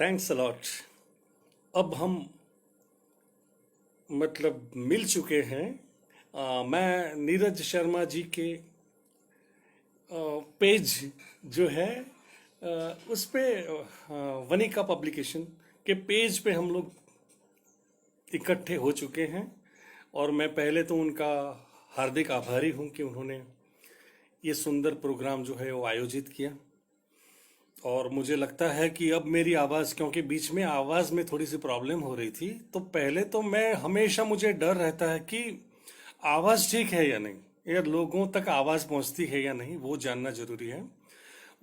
Thanks a lot. अब हम मिल चुके हैं। मैं नीरज शर्मा जी के पेज जो है उस पे वनिका पब्लिकेशन के पेज पे हम लोग इकट्ठे हो चुके हैं। और मैं पहले तो उनका हार्दिक आभारी हूं कि उन्होंने ये सुंदर प्रोग्राम जो है वो आयोजित किया। और मुझे लगता है कि अब मेरी आवाज़, क्योंकि बीच में आवाज़ में थोड़ी सी प्रॉब्लम हो रही थी, तो पहले तो मैं हमेशा मुझे डर रहता है कि आवाज़ ठीक है या नहीं, या लोगों तक आवाज़ पहुंचती है या नहीं, वो जानना जरूरी है।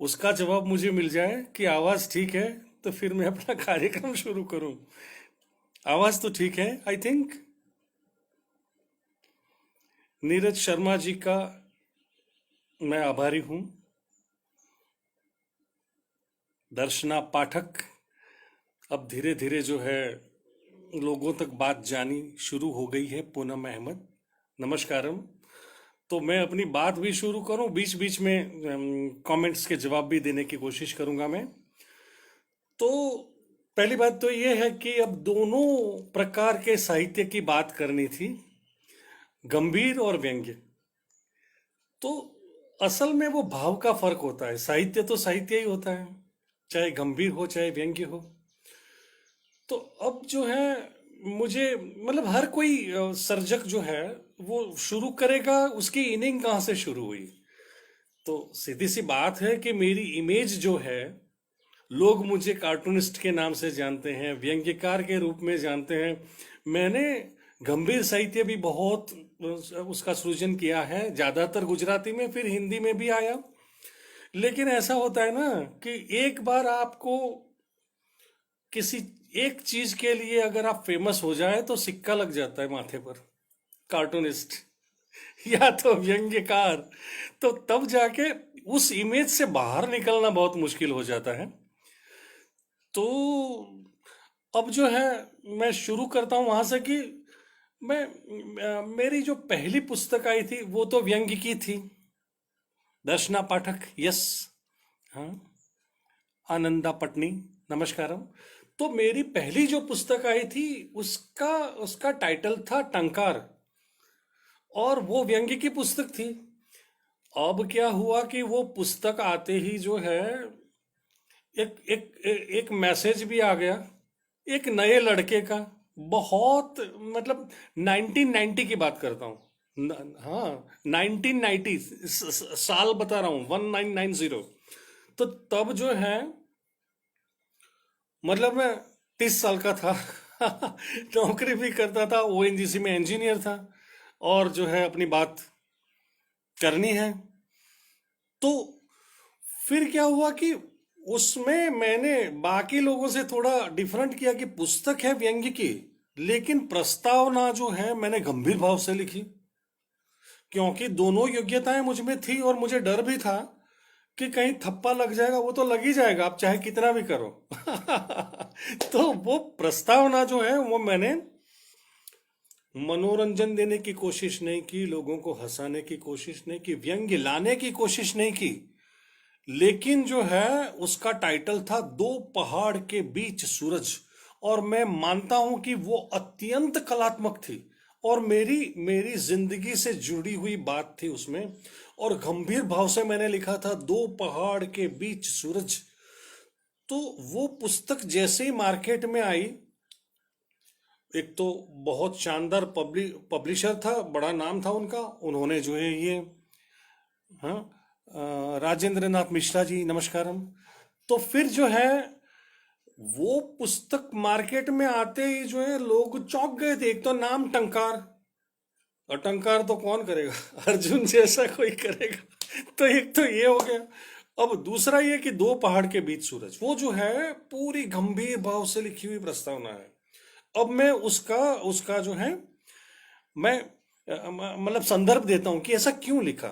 उसका जवाब मुझे मिल जाए कि आवाज़ ठीक है, तो फिर मैं अपना कार्यक्रम शुरू करूं। आवाज़ तो ठीक है, आई थिंक। नीरज शर्मा जी का मैं आभारी हूं। दर्शना पाठक अब धीरे धीरे जो है लोगों तक बात जानी शुरू हो गई है। पूनम अहमद, नमस्कारम। तो मैं अपनी बात भी शुरू करूं, बीच बीच में कमेंट्स के जवाब भी देने की कोशिश करूंगा मैं। तो पहली बात तो ये है कि अब दोनों प्रकार के साहित्य की बात करनी थी, गंभीर और व्यंग्य। तो असल में वो भाव का फर्क होता है। साहित्य तो साहित्य ही होता है, चाहे गंभीर हो चाहे व्यंग्य हो। तो अब जो है मुझे हर कोई सर्जक जो है वो शुरू करेगा, उसकी इनिंग कहाँ से शुरू हुई। तो सीधी सी बात है कि मेरी इमेज जो है, लोग मुझे कार्टूनिस्ट के नाम से जानते हैं, व्यंग्यकार के रूप में जानते हैं। मैंने गंभीर साहित्य भी बहुत उसका सृजन किया है, ज्यादातर गुजराती में, फिर हिंदी में भी आया। लेकिन ऐसा होता है ना कि एक बार आपको किसी एक चीज के लिए अगर आप फेमस हो जाए तो सिक्का लग जाता है माथे पर, कार्टूनिस्ट या तो व्यंग्यकार। तो तब जाके उस इमेज से बाहर निकलना बहुत मुश्किल हो जाता है। तो अब जो है मैं शुरू करता हूं वहां से कि मेरी जो पहली पुस्तक आई थी वो तो व्यंग्य की थी। दर्शना पाठक, यस। हाँ, आनंदा पटनी, नमस्कारम। तो मेरी पहली जो पुस्तक आई थी उसका उसका टाइटल था टंकार, और वो व्यंग्य की पुस्तक थी। अब क्या हुआ कि वो पुस्तक आते ही जो है एक मैसेज भी आ गया, एक नए लड़के का। बहुत 1990 की बात करता हूँ। हाँ, 1990, साल बता रहा हूँ, 1990। तो तब जो है मैं 30 साल का था। नौकरी भी करता था, ओएनजीसी में इंजीनियर था, और जो है अपनी बात करनी है। तो फिर क्या हुआ कि उसमें मैंने बाकी लोगों से थोड़ा डिफरेंट किया कि पुस्तक है व्यंग्य की, लेकिन प्रस्तावना जो है मैंने गंभीर भाव से लिखी, क्योंकि दोनों योग्यताएं मुझ में थी। और मुझे डर भी था कि कहीं थप्पा लग जाएगा, वो तो लग ही जाएगा, आप चाहे कितना भी करो। तो वो प्रस्तावना जो है वो मैंने मनोरंजन देने की कोशिश नहीं की, लोगों को हंसाने की कोशिश नहीं की, व्यंग्य लाने की कोशिश नहीं की। लेकिन जो है उसका टाइटल था दो पहाड़ के बीच सूरज। और मैं मानता हूं कि वो अत्यंत कलात्मक थी, और मेरी मेरी जिंदगी से जुड़ी हुई बात थी उसमें। और गंभीर भाव से मैंने लिखा था दो पहाड़ के बीच सूरज। तो वो पुस्तक जैसे ही मार्केट में आई, एक तो बहुत शानदार पब्लिशर था, बड़ा नाम था उनका, उन्होंने जो है ये, हाँ, राजेंद्र नाथ मिश्रा जी, नमस्कारम। तो फिर जो है वो पुस्तक मार्केट में आते ही जो है लोग चौंक गए थे। एक तो नाम टंकार, और टंकार तो कौन करेगा, अर्जुन जैसा कोई करेगा। तो एक तो ये हो गया। अब दूसरा ये कि दो पहाड़ के बीच सूरज, वो जो है पूरी गंभीर भाव से लिखी हुई प्रस्तावना है। अब मैं उसका उसका जो है मैं संदर्भ देता हूं कि ऐसा क्यों लिखा।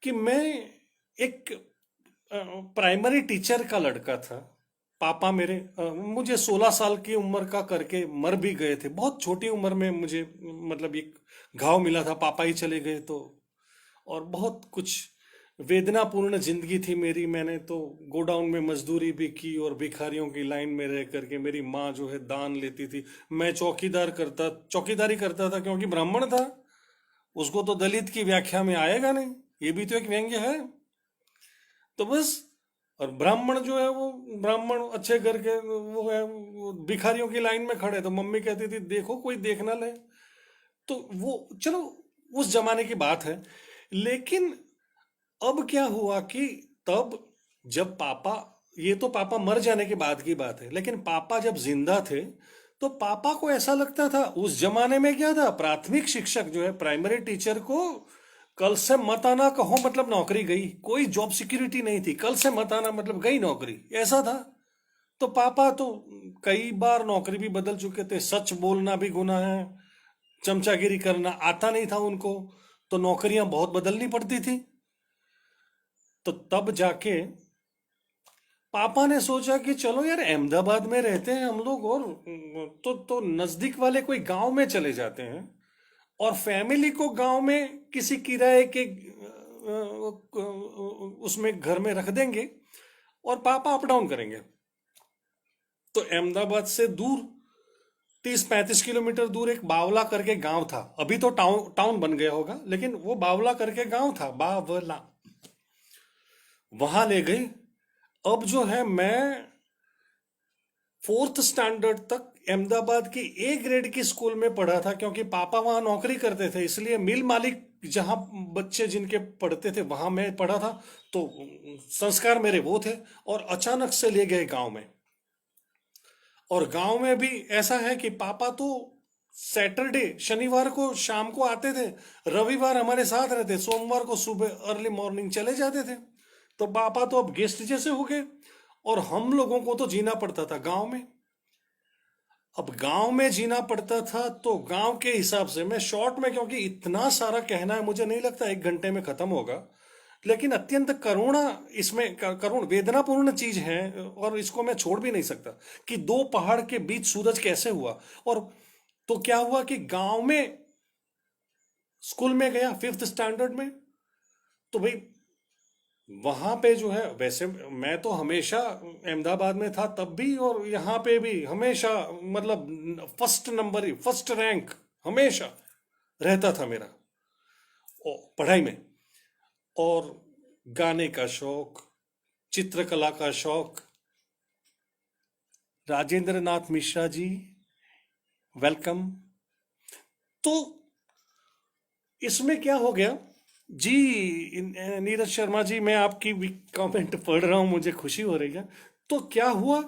कि मैं एक प्राइमरी टीचर का लड़का था। पापा मेरे मुझे 16 साल की उम्र का करके मर भी गए थे, बहुत छोटी उम्र में मुझे एक घाव मिला था, पापा ही चले गए तो। और बहुत कुछ वेदनापूर्ण जिंदगी थी मेरी। मैंने तो गोडाउन में मजदूरी भी की और भिखारियों की लाइन में रह करके मेरी माँ जो है दान लेती थी। मैं चौकीदारी करता था क्योंकि ब्राह्मण था। उसको तो दलित की व्याख्या में आएगा नहीं, ये भी तो एक व्यंग्य है। तो बस, और ब्राह्मण जो है वो, ब्राह्मण अच्छे घर के वो है, वो भिखारियों की लाइन में खड़े, तो मम्मी कहती थी देखो कोई देख ना ले। तो वो, चलो, उस जमाने की बात है। लेकिन अब क्या हुआ कि तब, जब पापा, ये तो पापा मर जाने के बाद की बात है, लेकिन पापा जब जिंदा थे तो पापा को ऐसा लगता था, उस जमाने में क्या था, प्राथमिक शिक्षक जो है, प्राइमरी टीचर को कल से मत आना कहो मतलब नौकरी गई, कोई जॉब सिक्योरिटी नहीं थी। कल से मत आना मतलब गई नौकरी, ऐसा था। तो पापा तो कई बार नौकरी भी बदल चुके थे, सच बोलना भी गुनाह है, चमचागिरी करना आता नहीं था उनको, तो नौकरियां बहुत बदलनी पड़ती थी। तो तब जाके पापा ने सोचा कि चलो यार, अहमदाबाद में रहते हैं हम लोग, और तो नजदीक वाले कोई गांव में चले जाते हैं और फैमिली को गांव में किसी किराए के उसमें घर में रख देंगे और पापा अप डाउन करेंगे। तो अहमदाबाद से दूर, 30-35 किलोमीटर दूर, एक बावला करके गांव था। अभी तो टाउन टाउन बन गया होगा, लेकिन वो बावला करके गांव था, बावला। वहां ले गई। अब जो है, मैं फोर्थ स्टैंडर्ड तक अहमदाबाद की ए ग्रेड की स्कूल में पढ़ा था, क्योंकि पापा वहां नौकरी करते थे, इसलिए मिल मालिक जहां बच्चे जिनके पढ़ते थे वहां मैं पढ़ा था। तो संस्कार मेरे वो थे। और अचानक से ले गए गांव में। और गांव में भी ऐसा है कि पापा तो सैटरडे, शनिवार को शाम को आते थे, रविवार हमारे साथ रहते, सोमवार को सुबह अर्ली मॉर्निंग चले जाते थे। तो पापा तो अब गेस्ट जैसे हो गए, और हम लोगों को तो जीना पड़ता था गांव में। अब गांव में जीना पड़ता था तो गांव के हिसाब से, मैं शॉर्ट में, क्योंकि इतना सारा कहना है, मुझे नहीं लगता 1 घंटे में खत्म होगा, लेकिन अत्यंत करुणा इसमें, करुण वेदनापूर्ण चीज है, और इसको मैं छोड़ भी नहीं सकता, कि दो पहाड़ के बीच सूरज कैसे हुआ। और तो क्या हुआ कि गांव में स्कूल में गया, फिफ्थ स्टैंडर्ड में। तो भाई, वहां पे जो है, वैसे मैं तो हमेशा अहमदाबाद में था तब भी, और यहाँ पे भी हमेशा, मतलब फर्स्ट नंबर ही, फर्स्ट रैंक हमेशा रहता था मेरा पढ़ाई में। और गाने का शौक, चित्रकला का शौक। राजेंद्र नाथ मिश्रा जी, वेलकम। तो इसमें क्या हो गया जी, नीरज शर्मा जी, मैं आपकी भी कमेंट पढ़ रहा हूं, मुझे खुशी हो रही है। तो क्या हुआ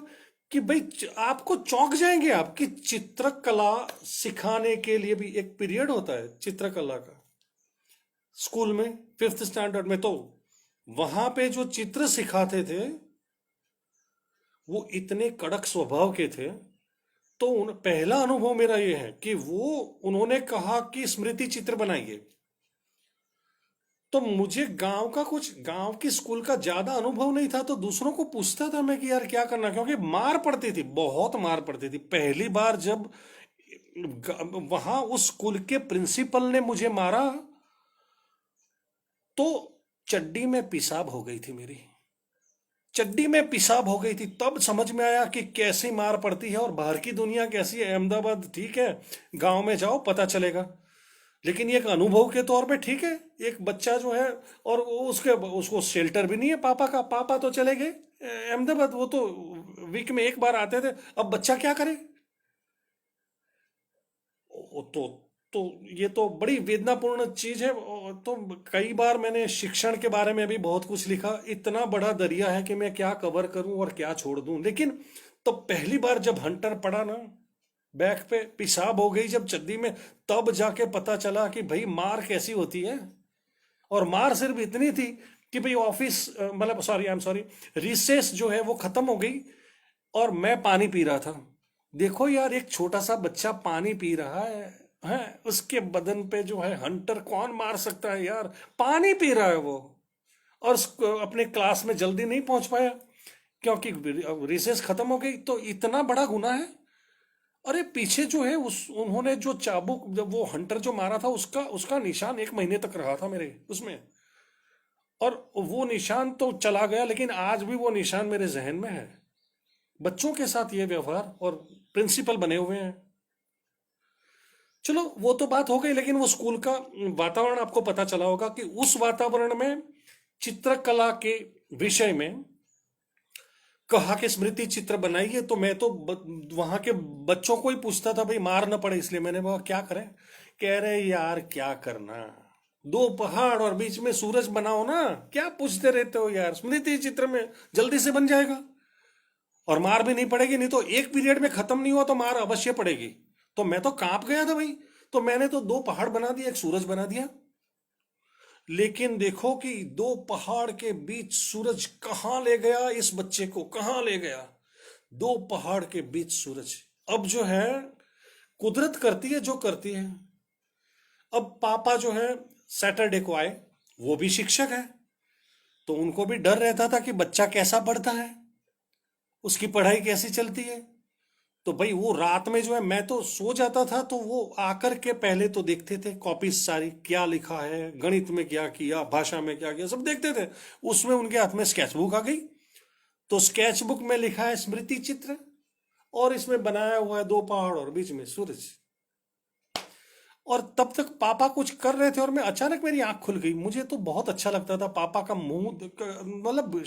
कि भाई, आपको चौंक जाएंगे, आपकी चित्रकला सिखाने के लिए भी एक पीरियड होता है चित्रकला का स्कूल में, फिफ्थ स्टैंडर्ड में। तो वहां पे जो चित्र सिखाते थे वो इतने कड़क स्वभाव के थे। तो पहला अनुभव मेरा ये है कि वो, उन्होंने कहा कि स्मृति चित्र बनाइए। तो मुझे गांव की स्कूल का ज्यादा अनुभव नहीं था, तो दूसरों को पूछता था मैं कि यार क्या करना, क्योंकि मार पड़ती थी, बहुत मार पड़ती थी। पहली बार जब वहां उस स्कूल के प्रिंसिपल ने मुझे मारा, तो चड्डी में पेशाब हो गई थी मेरी, चड्डी में पेशाब हो गई थी। तब समझ में आया कि कैसी मार पड़ती है और बाहर की दुनिया कैसी है। अहमदाबाद ठीक है, गांव में जाओ पता चलेगा, लेकिन ये एक अनुभव के तौर पे ठीक है। एक बच्चा जो है, और उसके उसको शेल्टर भी नहीं है पापा का, पापा तो चले गए अहमदाबाद, वो तो वीक में एक बार आते थे। अब बच्चा क्या करे? तो तो ये तो बड़ी वेदनापूर्ण चीज है। तो कई बार मैंने शिक्षण के बारे में भी बहुत कुछ लिखा, इतना बड़ा दरिया है कि मैं क्या कवर करूं और क्या छोड़ दूं। लेकिन तो पहली बार जब हंटर पड़ा ना, बैक पे पेशाब हो गई जब चड्डी में, तब जाके पता चला कि भाई मार कैसी होती है। और मार सिर्फ इतनी थी कि भाई ऑफिस, मतलब sorry, I am sorry, recess जो है वो खत्म हो गई, और मैं पानी पी रहा था। देखो यार, एक छोटा सा बच्चा पानी पी रहा है, उसके बदन पे जो है हंटर कौन मार सकता है यार, पानी पी रहा है वो। और अपने क्लास में जल्दी नहीं पहुंच पाया क्योंकि रिसेस खत्म हो गई। तो इतना बड़ा गुनाह है। अरे पीछे जो है, उस उन्होंने जो चाबुक, जब वो हंटर जो मारा था, उसका उसका निशान 1 महीने तक रहा था मेरे उसमें। और वो निशान तो चला गया, लेकिन आज भी वो निशान मेरे जहन में है। बच्चों के साथ ये व्यवहार, और प्रिंसिपल बने हुए हैं। चलो वो तो बात हो गई, लेकिन वो स्कूल का वातावरण आपको पता चला होगा कि उस वातावरण में चित्रकला के विषय में कहा कि स्मृति चित्र बनाइए, तो मैं तो वहां के बच्चों को ही पूछता था, भाई मार न पड़े इसलिए। मैंने बोला क्या करें? कह रहे यार क्या करना, दो पहाड़ और बीच में सूरज बनाओ ना, क्या पूछते रहते हो यार, स्मृति चित्र में जल्दी से बन जाएगा और मार भी नहीं पड़ेगी। नहीं तो एक पीरियड में खत्म नहीं हुआ तो मार अवश्य पड़ेगी। तो मैं तो कांप गया था भाई। तो मैंने तो दो पहाड़ बना दिया, एक सूरज बना दिया। लेकिन देखो कि दो पहाड़ के बीच सूरज कहां ले गया, इस बच्चे को कहां ले गया। दो पहाड़ के बीच सूरज। अब जो है, कुदरत करती है जो करती है। अब पापा जो है सैटरडे को आए, वो भी शिक्षक है, तो उनको भी डर रहता था कि बच्चा कैसा पढ़ता है, उसकी पढ़ाई कैसी चलती है। तो भाई वो रात में जो है, मैं तो सो जाता था, तो वो आकर के पहले तो देखते थे कॉपीज सारी, क्या लिखा है, गणित में क्या किया, भाषा में क्या किया, सब देखते थे। उसमें उनके हाथ में स्केच बुक आ गई। तो स्केच बुक में लिखा है स्मृति चित्र, और इसमें बनाया हुआ है दो पहाड़ और बीच में सूरज। और तब तक पापा कुछ कर रहे थे, और मैं अचानक मेरी आंख खुल गई। मुझे तो बहुत अच्छा लगता था पापा का मुंह, मतलब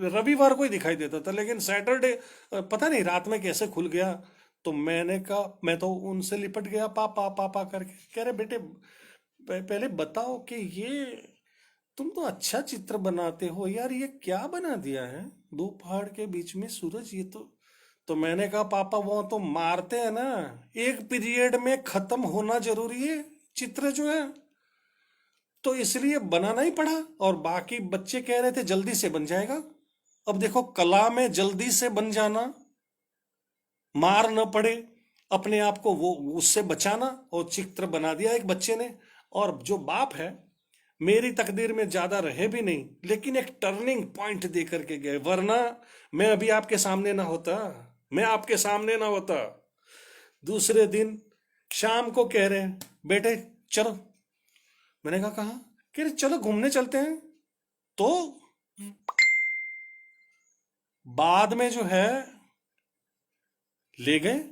रविवार को ही दिखाई देता था, लेकिन सैटरडे पता नहीं रात में कैसे खुल गया। तो मैंने कहा, मैं तो उनसे लिपट गया, पापा पापा करके। कह रहे बेटे पहले बताओ कि ये तुम तो अच्छा चित्र बनाते हो यार, ये क्या बना दिया है, दो पहाड़ के बीच में सूरज, ये तो मैंने कहा पापा वो तो मारते हैं ना, एक पीरियड में खत्म होना जरूरी है चित्र जो है, तो इसलिए बनाना ही पड़ा। और बाकी बच्चे कह रहे थे जल्दी से बन जाएगा। अब देखो कला में जल्दी से बन जाना, मार न पड़े, अपने आप को वो उससे बचाना, और चित्र बना दिया एक बच्चे ने। और जो बाप है, मेरी तकदीर में ज्यादा रहे भी नहीं, लेकिन एक टर्निंग पॉइंट दे करके गए, वरना मैं अभी आपके सामने ना होता, मैं आपके सामने ना होता। दूसरे दिन शाम को कह रहे हैं बेटे चलो। मैंने कहा कहाँ? कह रहे चलो घूमने चलते हैं। तो बाद में जो है ले गए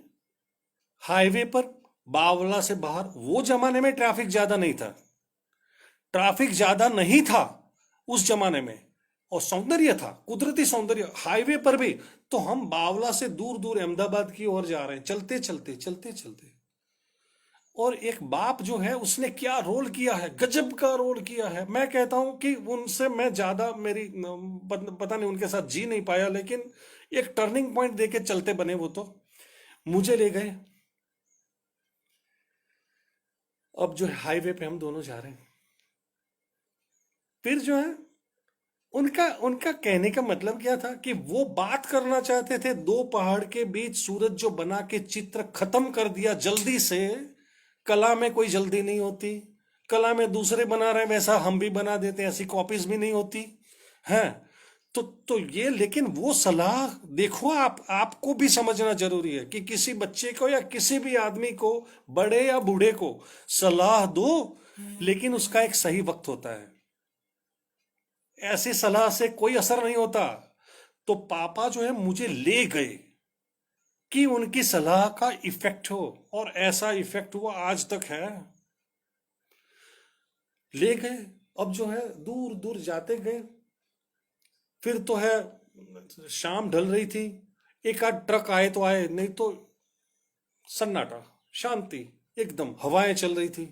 हाईवे पर, बावला से बाहर। वो जमाने में ट्रैफिक ज्यादा नहीं था, ट्रैफिक ज्यादा नहीं था उस जमाने में, और सौंदर्य था, कुदरती सौंदर्य हाईवे पर भी। तो हम बावला से दूर दूर अहमदाबाद की ओर जा रहे हैं, चलते चलते चलते चलते। और एक बाप जो है उसने क्या रोल किया है, गजब का रोल किया है। मैं कहता हूं कि उनसे मैं ज्यादा, मेरी पता नहीं उनके साथ जी नहीं पाया, लेकिन एक टर्निंग पॉइंट देके चलते बने वो तो। मुझे ले गए। अब जो है हाईवे पे हम दोनों जा रहे हैं। फिर जो है उनका उनका कहने का मतलब क्या था कि वो बात करना चाहते थे, दो पहाड़ के बीच सूरज जो बना के चित्र खत्म कर दिया जल्दी से। कला में कोई जल्दी नहीं होती, कला में दूसरे बना रहे हैं वैसा हम भी बना देते हैं, ऐसी कॉपीज भी नहीं होती हैं। तो ये, लेकिन वो सलाह देखो, आपको भी समझना जरूरी है कि किसी बच्चे को या किसी भी आदमी को, बड़े या बूढ़े को सलाह दो, लेकिन उसका एक सही वक्त होता है। ऐसी सलाह से कोई असर नहीं होता। तो पापा जो है मुझे ले गए कि उनकी सलाह का इफेक्ट हो, और ऐसा इफेक्ट हुआ आज तक है। ले गए। अब जो है दूर दूर जाते गए। फिर तो है शाम ढल रही थी, एक आध ट्रक आए तो आए, नहीं तो सन्नाटा, शांति, एकदम हवाएं चल रही थी।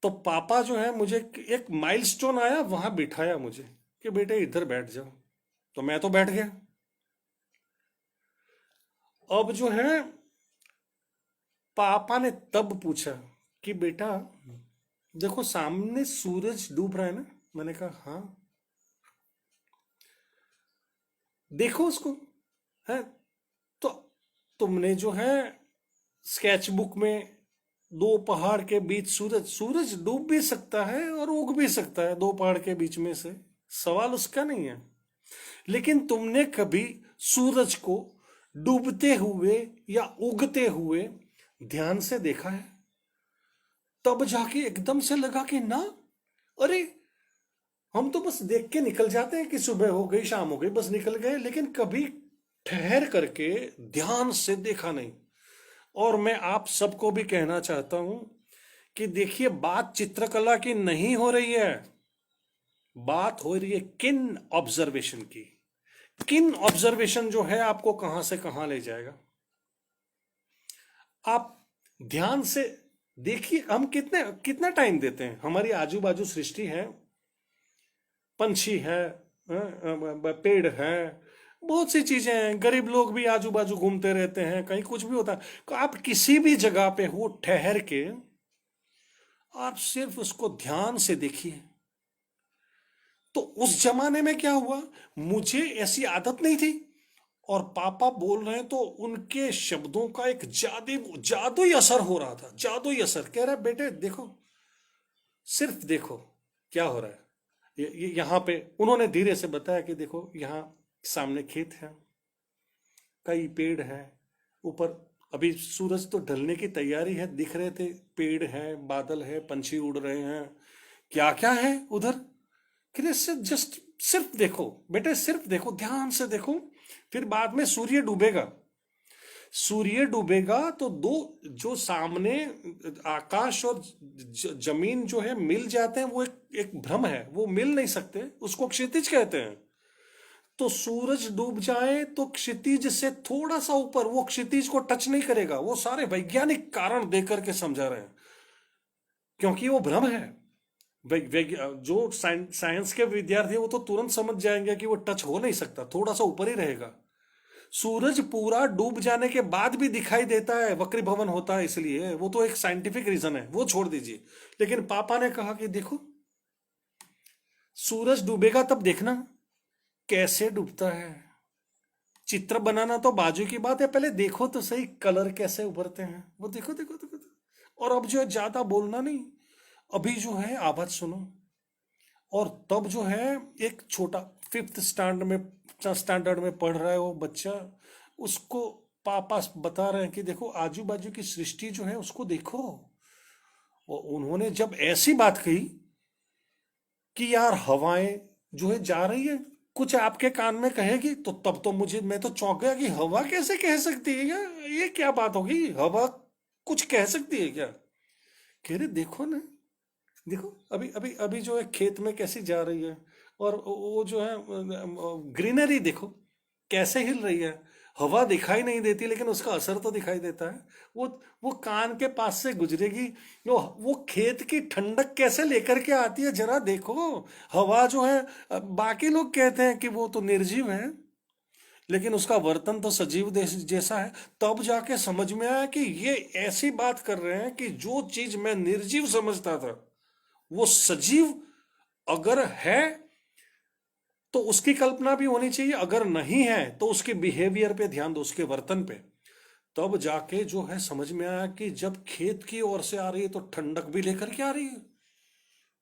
तो पापा जो है मुझे एक माइलस्टोन आया, वहां बिठाया मुझे कि बेटे इधर बैठ जाओ। तो मैं तो बैठ गया। अब जो है पापा ने तब पूछा कि बेटा देखो सामने सूरज डूब रहा है ना। मैंने कहा हाँ। देखो उसको, है। तो तुमने जो है स्केच बुक में दो पहाड़ के बीच सूरज, सूरज डूब भी सकता है और उग भी सकता है दो पहाड़ के बीच में से, सवाल उसका नहीं है। लेकिन तुमने कभी सूरज को डूबते हुए या उगते हुए ध्यान से देखा है? तब जाके एकदम से लगा कि ना, अरे हम तो बस देख के निकल जाते हैं कि सुबह हो गई शाम हो गई बस निकल गए, लेकिन कभी ठहर करके ध्यान से देखा नहीं। और मैं आप सबको भी कहना चाहता हूं कि देखिए, बात चित्रकला की नहीं हो रही है, बात हो रही है किन ऑब्जर्वेशन की। किन ऑब्जर्वेशन जो है आपको कहां से कहां ले जाएगा। आप ध्यान से देखिए, हम कितने कितना टाइम देते हैं। हमारी आजू बाजू सृष्टि है, पंछी है, पेड़ है, बहुत सी चीजें हैं। गरीब लोग भी आजू बाजू घूमते रहते हैं, कहीं कुछ भी होता है। तो आप किसी भी जगह पे हो, ठहर के आप सिर्फ उसको ध्यान से देखिए। तो उस जमाने में क्या हुआ, मुझे ऐसी आदत नहीं थी, और पापा बोल रहे हैं तो उनके शब्दों का एक जादुई असर हो रहा था। जादुई असर कह रहा है, बेटे देखो, सिर्फ देखो क्या हो रहा है। यहाँ पे उन्होंने धीरे से बताया कि देखो, यहाँ सामने खेत है, कई पेड़ हैं, ऊपर अभी सूरज तो ढलने की तैयारी है, दिख रहे थे, पेड़ है, बादल है, पंछी उड़ रहे हैं, क्या क्या है उधर। कि से जस्ट सिर्फ देखो बेटे, सिर्फ देखो, ध्यान से देखो। फिर बाद में सूर्य डूबेगा। सूर्य डूबेगा तो दो जो सामने आकाश और जमीन जो है मिल जाते हैं, वो एक भ्रम है, वो मिल नहीं सकते, उसको क्षितिज कहते हैं। तो सूरज डूब जाए तो क्षितिज से थोड़ा सा ऊपर वो क्षितिज को टच नहीं करेगा। वो सारे वैज्ञानिक कारण देकर के समझा रहे हैं, क्योंकि वो भ्रम है। जो साइंस के विद्यार्थी हैं, वो तो तुरंत समझ जाएंगे कि वो टच हो नहीं सकता, थोड़ा सा ऊपर ही रहेगा। सूरज पूरा डूब जाने के बाद भी दिखाई देता है, वक्रीभवन होता है, इसलिए वो तो एक साइंटिफिक रीजन है, वो छोड़ दीजिए। लेकिन पापा ने कहा कि देखो, सूरज डूबेगा तब देखना कैसे डूबता है। चित्र बनाना तो बाजू की बात है, पहले देखो तो सही कलर कैसे उभरते हैं, वो देखो देखो देखो, देखो। और अब जो है ज्यादा बोलना नहीं, अभी जो है आवाज सुनो। और तब जो है एक छोटा फिफ्थ स्टैंडर्ड में पढ़ रहा है वो बच्चा, उसको पापा बता रहे हैं कि देखो आजू बाजू की सृष्टि जो है उसको देखो। और उन्होंने जब ऐसी बात कही कि यार हवाएं जो है जा रही है, कुछ आपके कान में कहेगी, तो तब तो मैं तो चौंक गया कि हवा कैसे कह सकती है क्या, ये क्या बात होगी, हवा कुछ कह सकती है क्या। कह रहे देखो ना, देखो अभी अभी अभी जो है खेत में कैसी जा रही है, और वो जो है ग्रीनरी देखो कैसे हिल रही है। हवा दिखाई नहीं देती, लेकिन उसका असर तो दिखाई देता है। वो वो कान के पास से गुजरेगी। वो खेत की ठंडक कैसे लेकर के आती है, जरा देखो। हवा जो है, बाकी लोग कहते हैं कि वो तो निर्जीव है, लेकिन उसका वर्तन तो सजीव जैसा है। तब जाके समझ में आया कि ये ऐसी बात कर रहे हैं कि जो चीज मैं निर्जीव समझता था, वो सजीव अगर है तो उसकी कल्पना भी होनी चाहिए, अगर नहीं है तो उसके बिहेवियर पे ध्यान दो, उसके वर्तन पे। तब जाके जो है समझ में आया कि जब खेत की ओर से आ रही है तो ठंडक भी लेकर के आ रही है।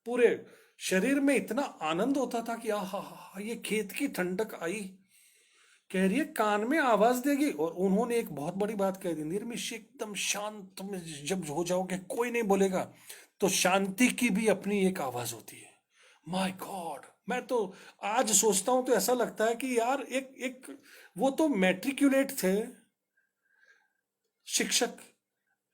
पूरे शरीर में इतना आनंद होता था कि आहा, ये खेत की ठंडक आई। कह रही है कान में आवाज देगी। और उन्होंने एक बहुत बड़ी बात कह दी, निर्मिश एकदम शांत में जब हो जाओगे, कोई नहीं बोलेगा, तो शांति की भी अपनी एक आवाज होती है। माय गॉड, मैं तो आज सोचता हूं तो ऐसा लगता है कि यार एक एक वो तो मैट्रिकुलेट थे शिक्षक,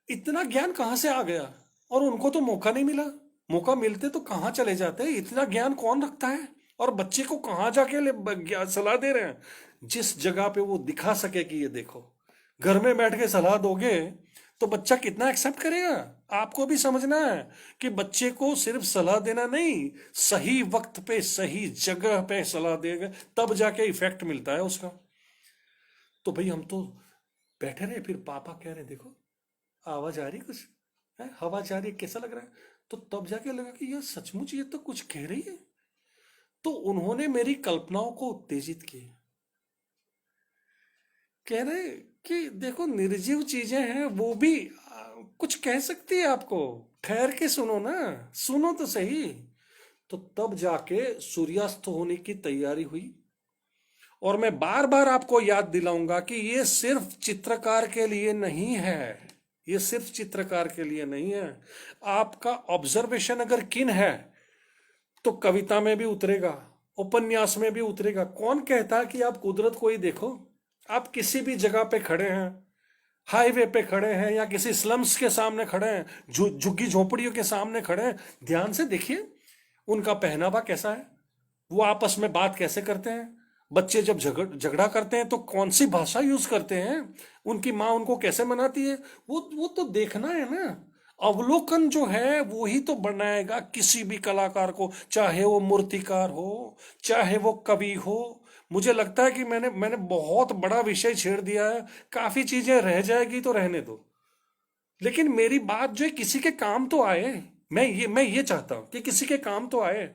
इतना ज्ञान कहाँ से आ गया। और उनको तो मौका नहीं मिला, मौका मिलते तो कहाँ चले जाते, इतना ज्ञान कौन रखता है। और बच्चे को कहाँ जाके सलाह दे रहे हैं, जिस जगह पे वो दिखा सके कि ये देखो। घर में बैठ के सलाह दोगे तो बच्चा कितना एक्सेप्ट करेगा। आपको भी समझना है कि बच्चे को सिर्फ सलाह देना नहीं, सही वक्त पे सही जगह पे सलाह देगा, तब जाके इफेक्ट मिलता है उसका। तो भाई हम तो बैठे रहे, फिर पापा कह रहे देखो आवाज आ रही कुछ है, हवा जा रही है, कैसा लग रहा है। तो तब जाके लगा कि यार सचमुच ये तो कुछ कह रही है। तो उन्होंने मेरी कल्पनाओं को उत्तेजित किया। कह रहे कि देखो निर्जीव चीजें हैं, वो भी कुछ कह सकती है आपको, ठहर के सुनो ना, सुनो तो सही। तो तब जाके सूर्यास्त होने की तैयारी हुई। और मैं बार बार आपको याद दिलाऊंगा कि ये सिर्फ चित्रकार के लिए नहीं है, ये सिर्फ चित्रकार के लिए नहीं है। आपका ऑब्जर्वेशन अगर किन है, तो कविता में भी उतरेगा, उपन्यास में भी उतरेगा। कौन कहता है कि आप कुदरत को ही देखो? आप किसी भी जगह पे खड़े हैं, हाईवे पे खड़े हैं या किसी स्लम्स के सामने खड़े हैं, झुग्गी झोपड़ियों के सामने खड़े हैं, ध्यान से देखिए उनका पहनावा कैसा है, वो आपस में बात कैसे करते हैं, बच्चे जब झगड़ा करते हैं तो कौन सी भाषा यूज करते हैं, उनकी माँ उनको कैसे मनाती है, वो तो देखना है ना। अवलोकन जो है वो ही तो बनाएगा किसी भी कलाकार को, चाहे वो मूर्तिकार हो, चाहे वो कवि हो। मुझे लगता है कि मैंने मैंने बहुत बड़ा विषय छेड़ दिया है, काफी चीजें रह जाएगी तो रहने दो, लेकिन मेरी बात जो है किसी के काम तो आए। मैं ये चाहता हूं कि किसी के काम तो आए।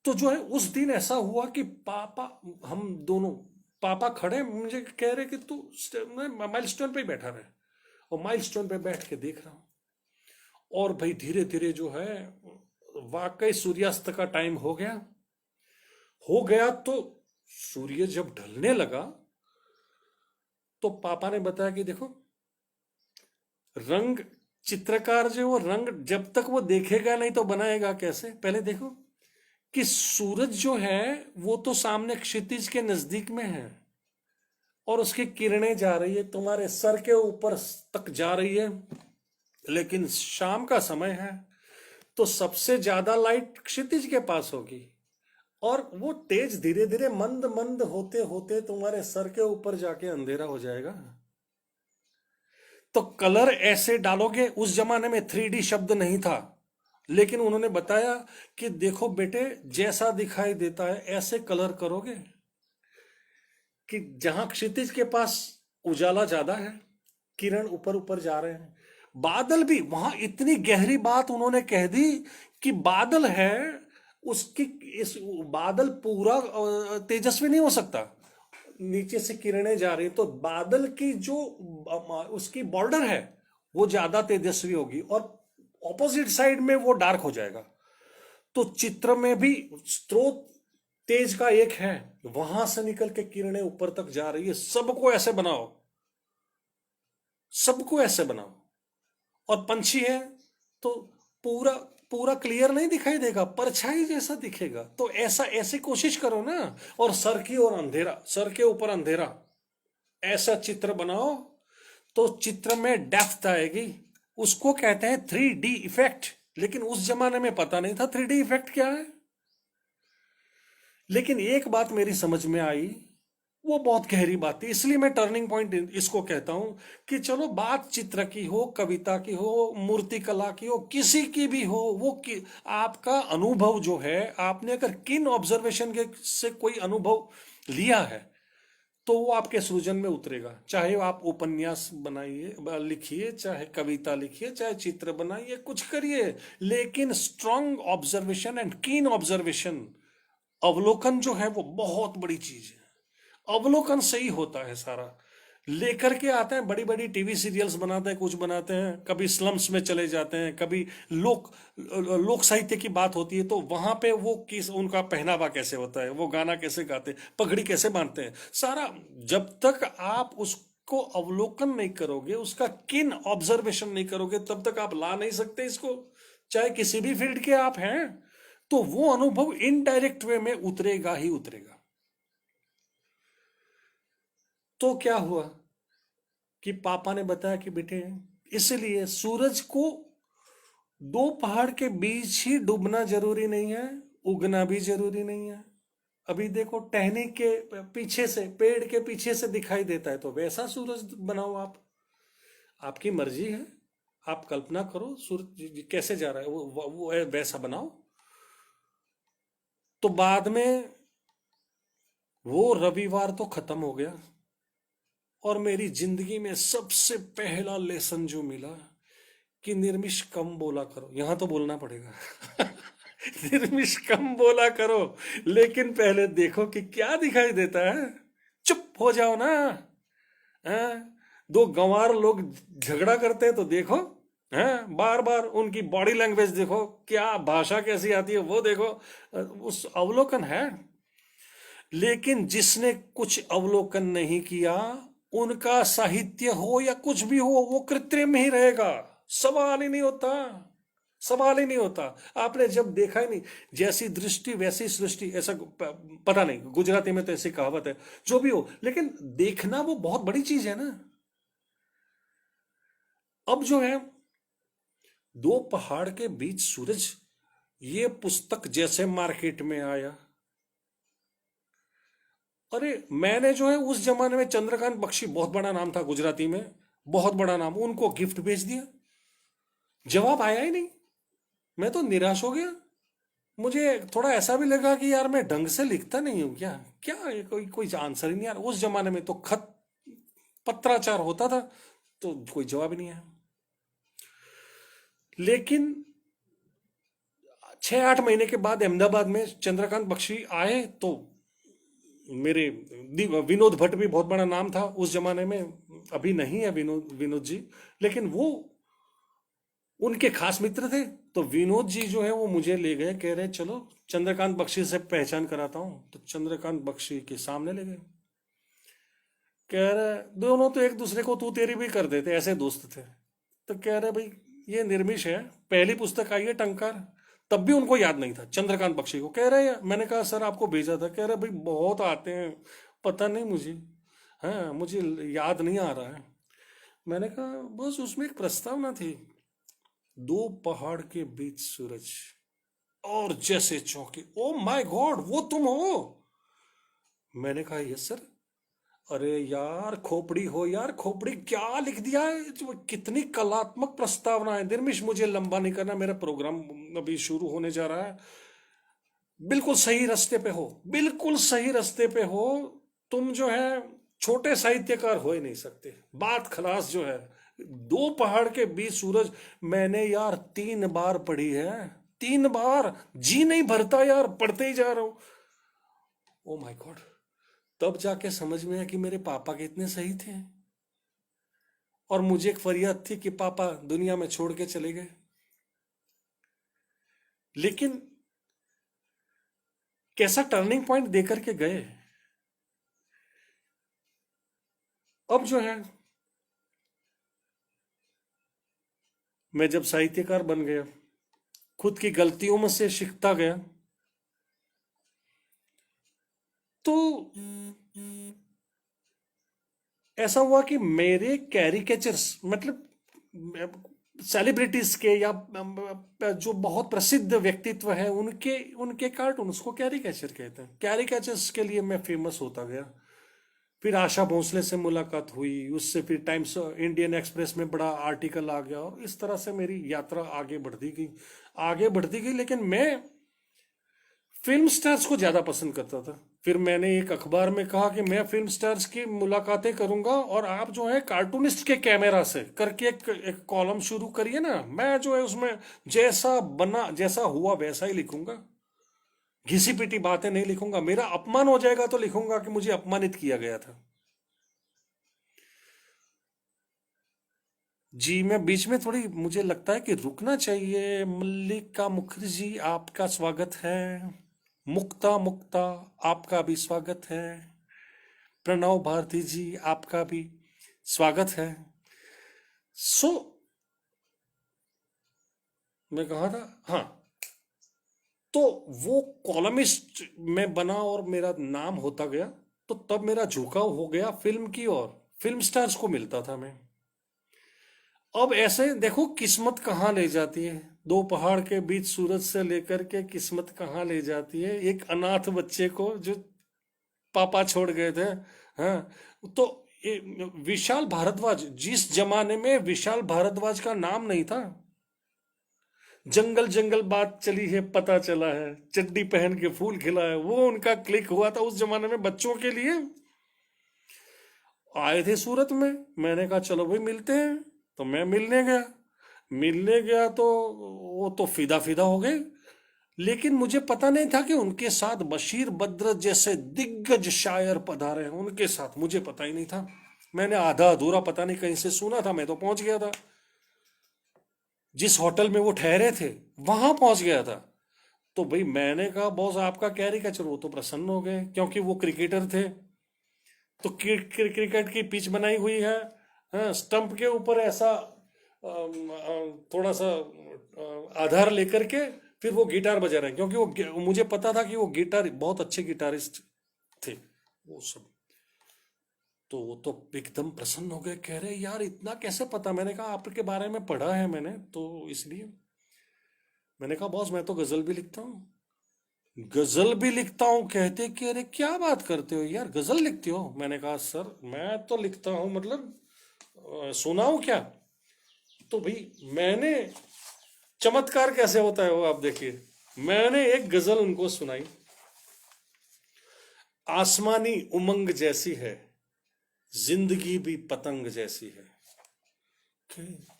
तो जो है उस दिन ऐसा हुआ कि पापा, हम दोनों, पापा खड़े मुझे कह रहे कि तू मैं माइलस्टोन पे ही बैठा रहे, और माइलस्टोन पे बैठ के देख रहा हूँ। और भाई धीरे धीरे जो है वाकई सूर्यास्त का टाइम हो गया। तो सूर्य जब ढलने लगा तो पापा ने बताया कि देखो रंग, चित्रकार जो वो रंग जब तक वो देखेगा नहीं तो बनाएगा कैसे। पहले देखो कि सूरज जो है वो तो सामने क्षितिज के नजदीक में है, और उसकी किरणें जा रही है तुम्हारे सर के ऊपर तक जा रही है, लेकिन शाम का समय है तो सबसे ज्यादा लाइट क्षितिज के पास होगी, और वो तेज धीरे धीरे मंद मंद होते होते तुम्हारे सर के ऊपर जाके अंधेरा हो जाएगा। तो कलर ऐसे डालोगे, उस जमाने में 3D शब्द नहीं था, लेकिन उन्होंने बताया कि देखो बेटे जैसा दिखाई देता है ऐसे कलर करोगे कि जहां क्षितिज के पास उजाला ज्यादा है, किरण ऊपर ऊपर जा रहे हैं। बादल भी वहां इतनी गहरी बात उन्होंने कह दी कि बादल है, उसकी इस बादल पूरा तेजस्वी नहीं हो सकता, नीचे से किरणें जा रही, तो बादल की जो उसकी बॉर्डर है वो ज्यादा तेजस्वी होगी, और ऑपोजिट साइड में वो डार्क हो जाएगा। तो चित्र में भी स्रोत तेज का एक है, वहां से निकल के किरणें ऊपर तक जा रही है। सबको ऐसे बनाओ, सबको ऐसे बनाओ। और पंछी है तो पूरा पूरा क्लियर नहीं दिखाई देगा, परछाई जैसा दिखेगा। तो ऐसा ऐसे कोशिश करो ना। और सर की ओर अंधेरा, सर के ऊपर अंधेरा, ऐसा चित्र बनाओ तो चित्र में डेप्थ आएगी। उसको कहते हैं 3D इफेक्ट, लेकिन उस जमाने में पता नहीं था 3D इफेक्ट क्या है। लेकिन एक बात मेरी समझ में आई, वो बहुत गहरी बात थी, इसलिए मैं टर्निंग पॉइंट इसको कहता हूं कि चलो बात चित्र की हो, कविता की हो, मूर्ति कला की हो, किसी की भी हो, आपका अनुभव जो है, आपने अगर किन ऑब्जर्वेशन के से कोई अनुभव लिया है तो वो आपके सृजन में उतरेगा। चाहे आप उपन्यास बनाइए, लिखिए, चाहे कविता लिखिए, चाहे चित्र बनाइए, कुछ करिए, लेकिन स्ट्रांग ऑब्जर्वेशन एंड कीन ऑब्जर्वेशन, अवलोकन जो है वो बहुत बड़ी चीज है। अवलोकन से ही होता है सारा। लेकर के आते हैं, बड़ी बड़ी टीवी सीरियल्स बनाते हैं, कुछ बनाते हैं, कभी स्लम्स में चले जाते हैं, कभी लोक साहित्य की बात होती है तो वहां पे वो किस उनका पहनावा कैसे होता है, वो गाना कैसे गाते हैं, पगड़ी कैसे बांधते हैं, सारा। जब तक आप उसको अवलोकन नहीं करोगे, उसका किन ऑब्जर्वेशन नहीं करोगे, तब तक आप ला नहीं सकते इसको, चाहे किसी भी फील्ड के आप हैं। तो वो अनुभव इनडायरेक्ट वे में उतरेगा ही उतरेगा। तो क्या हुआ कि पापा ने बताया कि बेटे इसलिए सूरज को दो पहाड़ के बीच ही डूबना जरूरी नहीं है, उगना भी जरूरी नहीं है। अभी देखो टहनी के पीछे से, पेड़ के पीछे से दिखाई देता है, तो वैसा सूरज बनाओ आप, आपकी मर्जी है। आप कल्पना करो सूरज कैसे जा रहा है, वो वैसा बनाओ। तो बाद में वो रविवार तो खत्म हो गया, और मेरी जिंदगी में सबसे पहला लेसन जो मिला कि निर्मिश कम बोला करो। यहां तो बोलना पड़ेगा निर्मिश कम बोला करो, लेकिन पहले देखो कि क्या दिखाई देता है। चुप हो जाओ ना। हैं? दो गंवार लोग झगड़ा करते हैं तो देखो, हैं, बार बार उनकी बॉडी लैंग्वेज देखो, क्या भाषा कैसी आती है वो देखो, उस अवलोकन है। लेकिन जिसने कुछ अवलोकन नहीं किया, उनका साहित्य हो या कुछ भी हो, वो कृत्रिम ही रहेगा, सवाल ही नहीं होता। सवाल ही नहीं होता। आपने जब देखा ही नहीं, जैसी दृष्टि वैसी सृष्टि, ऐसा पता नहीं, गुजराती में तो ऐसी कहावत है। जो भी हो, लेकिन देखना वो बहुत बड़ी चीज है ना। अब जो है, दो पहाड़ के बीच सूरज, ये पुस्तक जैसे मार्केट में आया, अरे मैंने जो है उस जमाने में, चंद्रकांत बख्शी बहुत बड़ा नाम था गुजराती में, बहुत बड़ा नाम, उनको गिफ्ट भेज दिया, जवाब आया ही नहीं। मैं तो निराश हो गया। मुझे थोड़ा ऐसा भी लगा कि यार मैं ढंग से लिखता नहीं हूँ क्या, क्या ये कोई कोई आंसर ही नहीं यार। उस जमाने में तो खत पत्राचार होता था, तो कोई जवाब ही नहीं आया। लेकिन 6-8 महीने के बाद अहमदाबाद में चंद्रकांत बख्शी आए, तो मेरे विनोद भट्ट भी बहुत बड़ा नाम था उस जमाने में, अभी नहीं है विनोद विनोद जी, लेकिन वो उनके खास मित्र थे। तो विनोद जी जो है वो मुझे ले गए, कह रहे चलो चंद्रकांत बख्शी से पहचान कराता हूँ। तो चंद्रकांत बख्शी के सामने ले गए, कह रहे, दोनों तो एक दूसरे को तू तेरी भी कर देते, ऐसे दोस्त थे। तो कह रहे भाई ये निर्मिश है, पहली पुस्तक आई है टंकार। तब भी उनको याद नहीं था चंद्रकांत बख्शी को। कह रहे मैंने कहा सर आपको भेजा था। कह रहे भाई बहुत आते हैं, पता नहीं मुझे, हाँ मुझे याद नहीं आ रहा है। मैंने कहा बस उसमें एक प्रस्तावना थी, दो पहाड़ के बीच सूरज, और जैसे चौंके, ओ माय गॉड वो तुम हो। मैंने कहा यस सर। अरे यार खोपड़ी हो यार, खोपड़ी क्या लिख दिया है, कितनी कलात्मक प्रस्तावना है। दिनमिश मुझे लंबा नहीं करना, मेरा प्रोग्राम अभी शुरू होने जा रहा है। बिल्कुल सही रास्ते पे हो, बिल्कुल सही रास्ते पे हो। तुम जो है छोटे साहित्यकार हो ही नहीं सकते। बात खलास जो है, दो पहाड़ के बीच सूरज, मैंने यार 3 बार पढ़ी है, 3 बार। जी नहीं भरता यार, पढ़ते ही जा रहा हूं। Oh my God. तब जाके समझ में आया कि मेरे पापा कितने सही थे। और मुझे एक फरियाद थी कि पापा दुनिया में छोड़ के चले गए, लेकिन कैसा टर्निंग पॉइंट देकर के गए। अब जो है, मैं जब साहित्यकार बन गया, खुद की गलतियों में से सीखता गया, तो ऐसा हुआ कि मेरे कैरिकेचर्स, मतलब सेलिब्रिटीज के या जो बहुत प्रसिद्ध व्यक्तित्व है उनके उनके कार्टून, उसको कैरिकेचर कहते हैं। कैरिकेचर्स के लिए मैं फेमस होता गया। फिर आशा भोसले से मुलाकात हुई, उससे फिर टाइम्स इंडियन एक्सप्रेस में बड़ा आर्टिकल आ गया, और इस तरह से मेरी यात्रा आगे बढ़ती गई, आगे बढ़ती गई। लेकिन मैं फिल्म स्टार्स को ज्यादा पसंद करता था। फिर मैंने एक अखबार में कहा कि मैं फिल्म स्टार्स की मुलाकातें करूंगा, और आप जो है कार्टूनिस्ट के कैमरा से करके एक कॉलम शुरू करिए ना, मैं जो है उसमें जैसा बना जैसा हुआ वैसा ही लिखूंगा, घिसी पिटी बातें नहीं लिखूंगा। मेरा अपमान हो जाएगा तो लिखूंगा कि मुझे अपमानित किया गया था। जी मैं बीच में थोड़ी, मुझे लगता है कि रुकना चाहिए। मल्लिका मुखर्जी आपका स्वागत है, मुक्ता मुक्ता आपका भी स्वागत है, प्रणव भारती जी आपका भी स्वागत है। सो मैं कहा था, हाँ, तो वो कॉलमिस्ट में बना और मेरा नाम होता गया। तो तब मेरा झुकाव हो गया फिल्म की ओर, फिल्म स्टार्स को मिलता था मैं। अब ऐसे देखो किस्मत कहाँ ले जाती है, दो पहाड़ के बीच सूरज से लेकर के किस्मत कहाँ ले जाती है। एक अनाथ बच्चे को जो पापा छोड़ गए थे, हाँ, तो विशाल भारद्वाज, जिस जमाने में विशाल भारद्वाज का नाम नहीं था, जंगल जंगल बात चली है पता चला है, चड्डी पहन के फूल खिला है, वो उनका क्लिक हुआ था उस जमाने में बच्चों के लिए। आए थे सूरत में, मैंने कहा चलो भाई मिलते हैं। तो मैं मिलने गया तो वो तो फिदा फिदा हो गए। लेकिन मुझे पता नहीं था कि उनके साथ बशीर बद्र जैसे दिग्गज शायर पधारे हैं, उनके साथ मुझे पता ही नहीं था। मैंने आधा अधूरा पता नहीं कहीं से सुना था, मैं तो पहुंच गया था, जिस होटल में वो ठहरे थे वहां पहुंच गया था। तो भाई मैंने कहा बॉस आपका कैरिकेचर, वो तो प्रसन्न हो गए क्योंकि वो क्रिकेटर थे। तो क्रिकेट की पिच बनाई हुई है, हाँ, स्टंप के ऊपर ऐसा थोड़ा सा आधार लेकर के फिर वो गिटार बजा रहे हैं, क्योंकि मुझे पता था कि वो गिटार बहुत अच्छे गिटारिस्ट थे वो सब। तो वो तो एकदम प्रसन्न हो गए, कह रहे यार इतना कैसे पता। मैंने कहा आपके बारे में पढ़ा है मैंने, तो इसलिए मैंने कहा बॉस मैं तो गजल भी लिखता हूँ। गजल भी लिखता हूँ, कहते कि अरे क्या बात करते हो यार, गजल लिखते हो। मैंने कहा सर मैं तो लिखता हूँ, मतलब सुनाऊँ क्या। तो भाई मैंने, चमत्कार कैसे होता है वो आप देखिए, मैंने एक गजल उनको सुनाई। आसमानी उमंग जैसी है, जिंदगी भी पतंग जैसी है।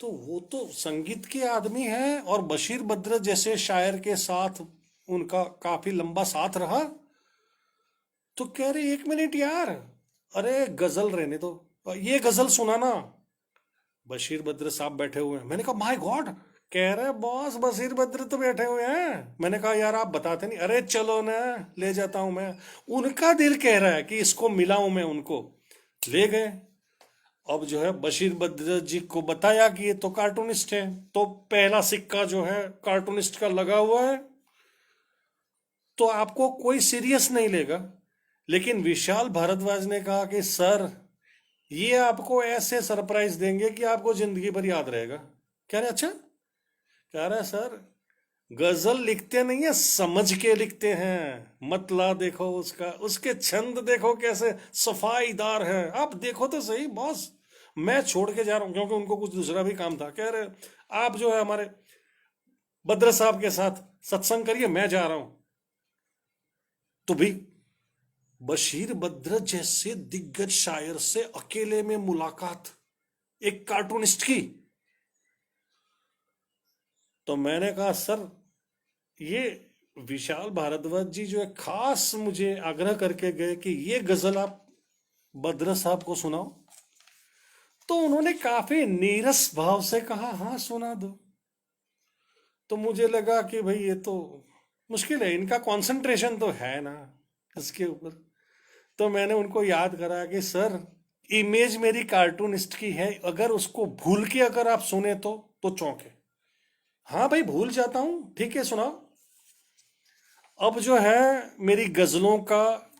तो वो तो संगीत के आदमी हैं, और बशीर बद्र जैसे शायर के साथ उनका काफी लंबा साथ रहा। तो कह रहे एक मिनट यार, अरे गजल रहने दो, ये गजल सुनाना। बशीर बद्र साहब बैठे हुए हैं। मैंने कहा माय गॉड, कह रहे बॉस बशीर बद्र तो बैठे हुए हैं। मैंने कहा यार आप बताते नहीं। अरे चलो ना, ले जाता हूं मैं। उनका दिल कह रहा है कि इसको मिलाऊं मैं उनको। ले गए। अब जो है बशीर बद्र जी को बताया कि ये तो कार्टूनिस्ट है, तो पहला सिक्का जो है कार्टूनिस्ट का लगा हुआ है, तो आपको कोई सीरियस नहीं लेगा। लेकिन विशाल भारद्वाज ने कहा कि सर ये आपको ऐसे सरप्राइज देंगे कि आपको जिंदगी भर याद रहेगा। कह रहे अच्छा। कह रहे सर गजल लिखते नहीं है, समझ के लिखते हैं। मतला देखो उसका, उसके छंद देखो कैसे सफाईदार है। आप देखो तो सही बॉस, मैं छोड़ के जा रहा हूं, क्योंकि उनको कुछ दूसरा भी काम था। कह रहे आप जो है हमारे बद्र साहब के साथ सत्संग करिए, मैं जा रहा हूं। तो भी बशीर बद्र जैसे दिग्गज शायर से अकेले में मुलाकात एक कार्टूनिस्ट की। तो मैंने कहा सर ये विशाल भारद्वाज जी जो है खास मुझे आग्रह करके गए कि ये गजल आप बद्र साहब को सुनाओ। तो उन्होंने काफी नीरस भाव से कहा हाँ सुना दो। तो मुझे लगा कि भाई ये तो मुश्किल है, इनका कंसंट्रेशन तो है ना इसके ऊपर। तो मैंने उनको याद करा कि सर इमेज मेरी कार्टूनिस्ट की है, अगर उसको भूल के अगर आप सुने तो चौंके। हाँ भाई भूल जाता हूं, ठीक है सुनाओ। अब जो है मेरी गजलों का,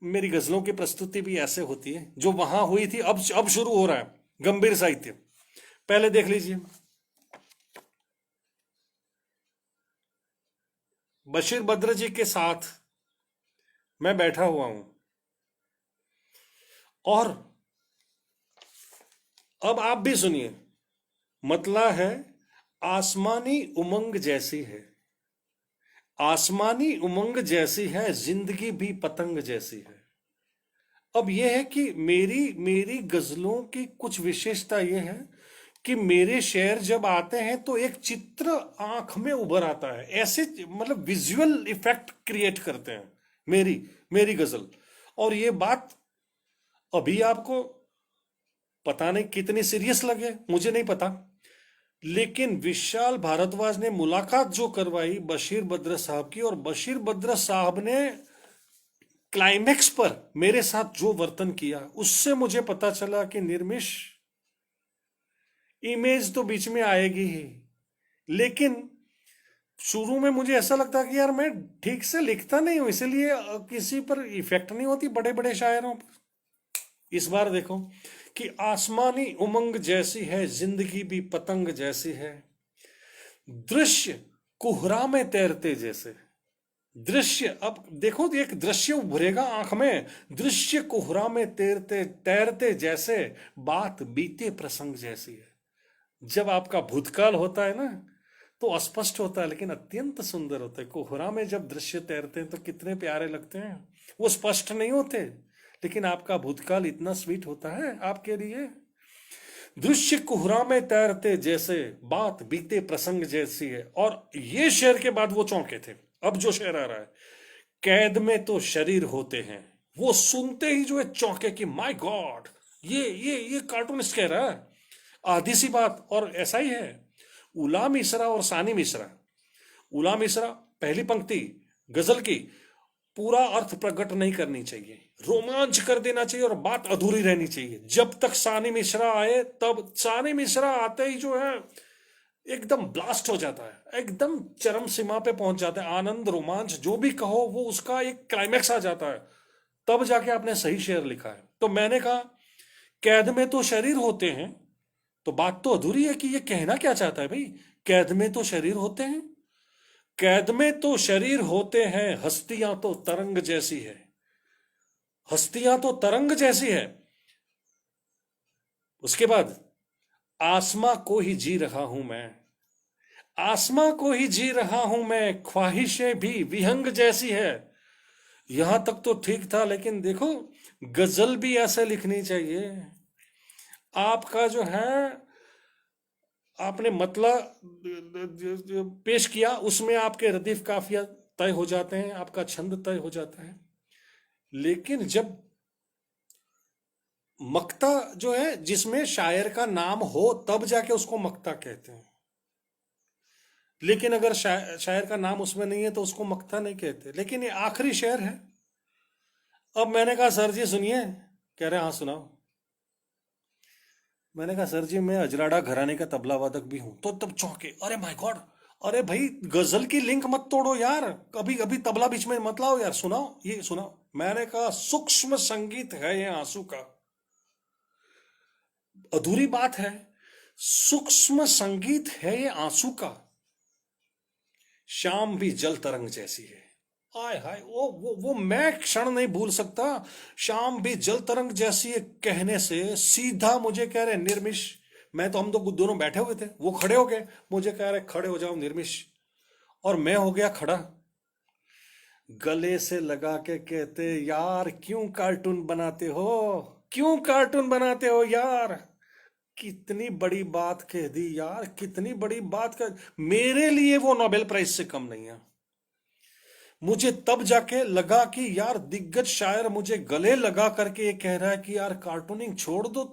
मेरी गजलों की प्रस्तुति भी ऐसे होती है, जो वहां हुई थी अब शुरू हो रहा है गंभीर साहित्य। पहले देख लीजिए, बशीर बद्र जी के साथ मैं बैठा हुआ हूं, और अब आप भी सुनिए। मतला है आसमानी उमंग जैसी है, आसमानी उमंग जैसी है, जिंदगी भी पतंग जैसी है। अब यह है कि मेरी मेरी गजलों की कुछ विशेषता यह है कि मेरे शेर जब आते हैं तो एक चित्र आंख में उभर आता है, ऐसे मतलब विजुअल इफेक्ट क्रिएट करते हैं मेरी मेरी गजल। और ये बात अभी आपको पता नहीं कितनी सीरियस लगे, मुझे नहीं पता, लेकिन विशाल भारद्वाज ने मुलाकात जो करवाई बशीर बद्र साहब की, और बशीर बद्र साहब ने क्लाइमेक्स पर मेरे साथ जो वर्तन किया, उससे मुझे पता चला कि निर्मिश इमेज तो बीच में आएगी ही, लेकिन शुरू में मुझे ऐसा लगता कि यार मैं ठीक से लिखता नहीं हूं, इसलिए किसी पर इफेक्ट नहीं होती बड़े बड़े शायरों पर। इस बार देखो कि आसमानी उमंग जैसी है, जिंदगी भी पतंग जैसी है, दृश्य कोहरा में तैरते जैसे। दृश्य, अब देखो एक दृश्य उभरेगा आंख में, दृश्य कोहरा में तैरते तैरते जैसे, बात बीते प्रसंग जैसी है। जब आपका भूतकाल होता है ना तो अस्पष्ट होता है, लेकिन अत्यंत सुंदर होता है। कोहरा में जब दृश्य तैरते हैं तो कितने प्यारे लगते हैं। वो स्पष्ट नहीं होते, लेकिन आपका भूतकाल इतना स्वीट होता है आपके लिए। दृश्य कोहरा में तैरते जैसे, बात बीते प्रसंग जैसी है। और ये शेर के बाद वो चौंके थे। अब जो शेर आ रहा है, कैद में तो शरीर होते हैं, वो सुनते ही जो है चौंके कि माय गॉड, ये कार्टूनिस्ट कह रहा है। आधी सी बात, और ऐसा ही है। उला मिश्रा और सानी मिश्रा, उला मिश्रा पहली पंक्ति गजल की, पूरा अर्थ प्रकट नहीं करनी चाहिए, रोमांच कर देना चाहिए और बात अधूरी रहनी चाहिए। जब तक सानी मिश्रा आए, तब सानी मिश्रा आते ही जो है एकदम ब्लास्ट हो जाता है, एकदम चरम सीमा पे पहुंच जाता है। आनंद, रोमांच, जो भी कहो, वो उसका एक क्लाइमैक्स आ जाता है। तब जाके आपने सही शेर लिखा है। तो मैंने कहा, कैद में तो शरीर होते हैं, तो बात तो अधूरी है कि ये कहना क्या चाहता है भाई। कैद में तो शरीर होते हैं, कैद में तो शरीर होते हैं, हस्तियां तो तरंग जैसी है, हस्तियां तो तरंग जैसी है। उसके बाद, आसमां को ही जी रहा हूं मैं, आसमां को ही जी रहा हूं मैं, ख्वाहिशें भी विहंग जैसी है। यहां तक तो ठीक था, लेकिन देखो, गजल भी ऐसे लिखनी चाहिए। आपका जो है, आपने मतलब पेश किया, उसमें आपके रदीफ काफिया तय हो जाते हैं, आपका छंद तय हो जाता है। लेकिन जब मक्ता जो है, जिसमें शायर का नाम हो, तब जाके उसको मक्ता कहते हैं। लेकिन अगर शायर का नाम उसमें नहीं है तो उसको मक्ता नहीं कहते। लेकिन ये आखिरी शेर है। अब मैंने कहा, सर जी सुनिए। कह रहे हाँ सुनाओ। मैंने कहा, सर जी मैं अजराड़ा घराने का तबला वादक भी हूं। तो तब चौंके, अरे माय गॉड, अरे भाई गजल की लिंक मत तोड़ो यार, कभी कभी तबला बीच में मत लाओ यार, सुनाओ ये सुनाओ। मैंने कहा, सूक्ष्म संगीत है ये आंसू का। अधूरी बात है। सूक्ष्म संगीत है ये आंसू का, शाम भी जल तरंग जैसी है। आय हाय, वो मैं क्षण नहीं भूल सकता। शाम भी जल तरंग जैसी है कहने से सीधा मुझे कह रहे, निर्मिश। मैं तो, हम तो दोनों बैठे हुए थे, वो खड़े हो गए, मुझे कह रहे खड़े हो जाओ निर्मिश। और मैं हो गया खड़ा, गले से लगा के कहते, यार क्यों कार्टून बनाते हो, क्यों कार्टून बनाते हो यार। कितनी बड़ी कह दी यार, कितनी बड़ी कर। मेरे लिए वो नोबेल प्राइज से कम नहीं है। मुझे तब जाके लगा कि यार दिग्गज शायर मुझे गले लगा करके ये कह रहा है कि यार कार्टूनिंग छोड़ दो,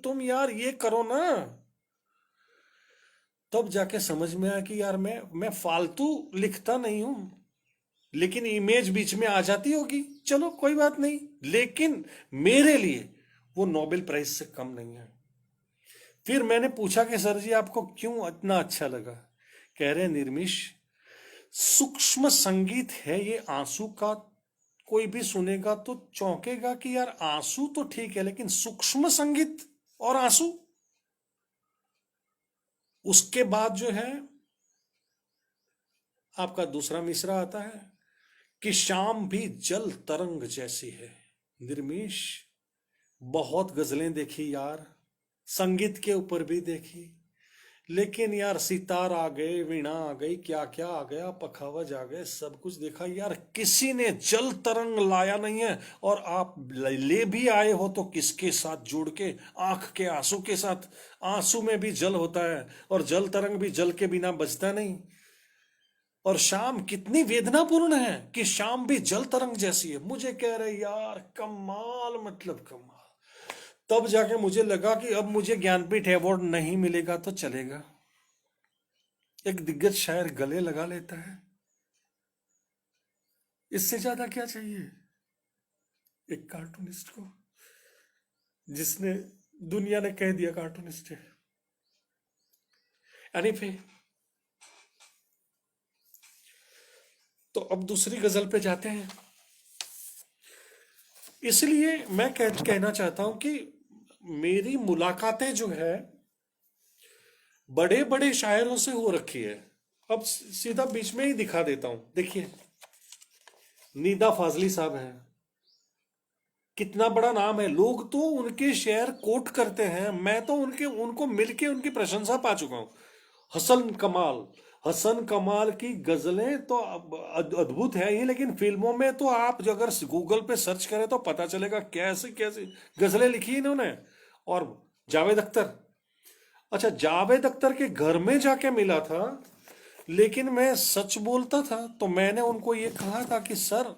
तुम यार ये करो ना। तब जाके समझ में आया कि यार मैं फालतू लिखता नहीं हूं, लेकिन इमेज बीच में आ जाती होगी, चलो कोई बात नहीं। लेकिन मेरे लिए वो नोबेल प्राइज से कम नहीं है। फिर मैंने पूछा कि सर जी आपको क्यों इतना अच्छा लगा। कह रहे, निर्मिश, सूक्ष्म संगीत है ये आंसू का। कोई भी सुनेगा तो चौंकेगा कि यार आंसू तो ठीक है, लेकिन सूक्ष्म संगीत और आंसू। उसके बाद जो है आपका दूसरा मिसरा आता है कि शाम भी जल तरंग जैसी है। निर्मिश, बहुत गजलें देखी यार, संगीत के ऊपर भी देखी, लेकिन यार सितार आ गए, वीणा आ गई, क्या क्या आ गया, पखावज आ गए, सब कुछ देखा यार, किसी ने जल तरंग लाया नहीं है। और आप ले भी आए हो तो किसके साथ जोड़ के, आंख के आंसू के साथ। आंसू में भी जल होता है, और जल तरंग भी जल के बिना बजता नहीं। और शाम कितनी वेदनापूर्ण है कि शाम भी जल तरंग जैसी है। मुझे कह रहे यार कमाल, मतलब कमाल। तब जाके मुझे लगा कि अब मुझे ज्ञानपीठ अवार्ड नहीं मिलेगा तो चलेगा। एक दिग्गज शायर गले लगा लेता है, इससे ज्यादा क्या चाहिए एक कार्टूनिस्ट को, जिसने, दुनिया ने कह दिया कार्टूनिस्ट है। एनीवे, तो अब दूसरी गजल पे जाते हैं। इसलिए मैं कहना चाहता हूं कि मेरी मुलाकातें जो है बड़े बड़े शायरों से हो रखी है। अब सीधा बीच में ही दिखा देता हूं, देखिए, नीदा फाजली साहब हैं, कितना बड़ा नाम है। लोग तो उनके शेर कोट करते हैं, मैं तो उनको मिलके उनकी प्रशंसा पा चुका हूं। हसन कमाल, हसन कमाल की गजलें तो अद्भुत है ही, लेकिन फिल्मों में तो आप जो अगर गूगल पे सर्च करें तो पता चलेगा कैसे कैसे गजलें लिखी इन्होंने। और जावेद अख्तर, अच्छा जावेद अख्तर के घर में जाके मिला था, लेकिन मैं सच बोलता था तो मैंने उनको ये कहा था कि सर,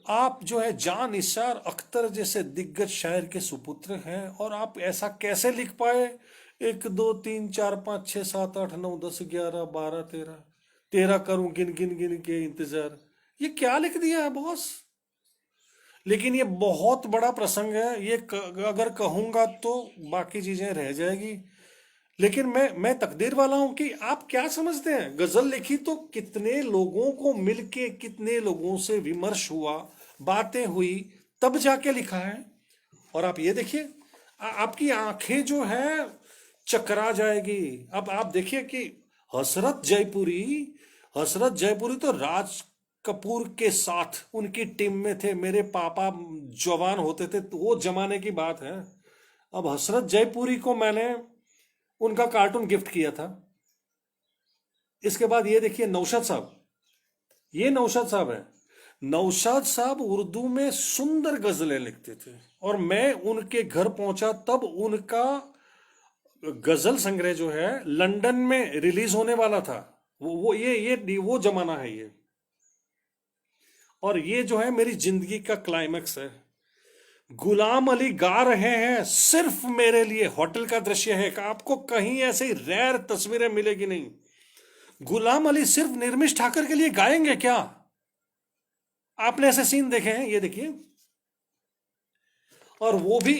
आप जो है जान निसार अख्तर जैसे दिग्गज शायर के सुपुत्र हैं, और आप ऐसा कैसे लिख पाए। 1 2 3 4 5 6 7 8 9 10 11 12 13 13 करूं गिन गिन गिन के इंतजार। ये क्या लिख दिया है बॉस। लेकिन ये बहुत बड़ा प्रसंग है, अगर कहूंगा तो बाकी चीजें रह जाएगी। लेकिन मैं तकदीर वाला हूं कि आप क्या समझते हैं, गजल लिखी तो कितने लोगों को मिलके, कितने लोगों से विमर्श हुआ, बातें हुई, तब जाके लिखा है। और आप ये देखिए, आपकी आंखें जो है चकरा जाएगी। अब आप देखिए कि हसरत जयपुरी हसरत जयपुरी तो राज कपूर के साथ उनकी टीम में थे, मेरे पापा जवान होते थे तो वो जमाने की बात है। अब हसरत जयपुरी को मैंने उनका कार्टून गिफ्ट किया था। इसके बाद ये देखिए नौशाद साहब, ये नौशाद साहब है। नौशाद साहब उर्दू में सुंदर गजलें लिखते थे, और मैं उनके घर पहुंचा तब उनका गजल संग्रह जो है लंदन में रिलीज होने वाला था। वो ये वो जमाना है ये। और ये जो है मेरी जिंदगी का क्लाइमैक्स है। गुलाम अली गा रहे हैं सिर्फ मेरे लिए, होटल का दृश्य है, कि आपको कहीं ऐसी रेयर तस्वीरें मिलेगी नहीं। गुलाम अली सिर्फ निर्मिश ठाकर के लिए गाएंगे क्या? आपने ऐसे सीन देखे हैं? ये देखिए। और वो भी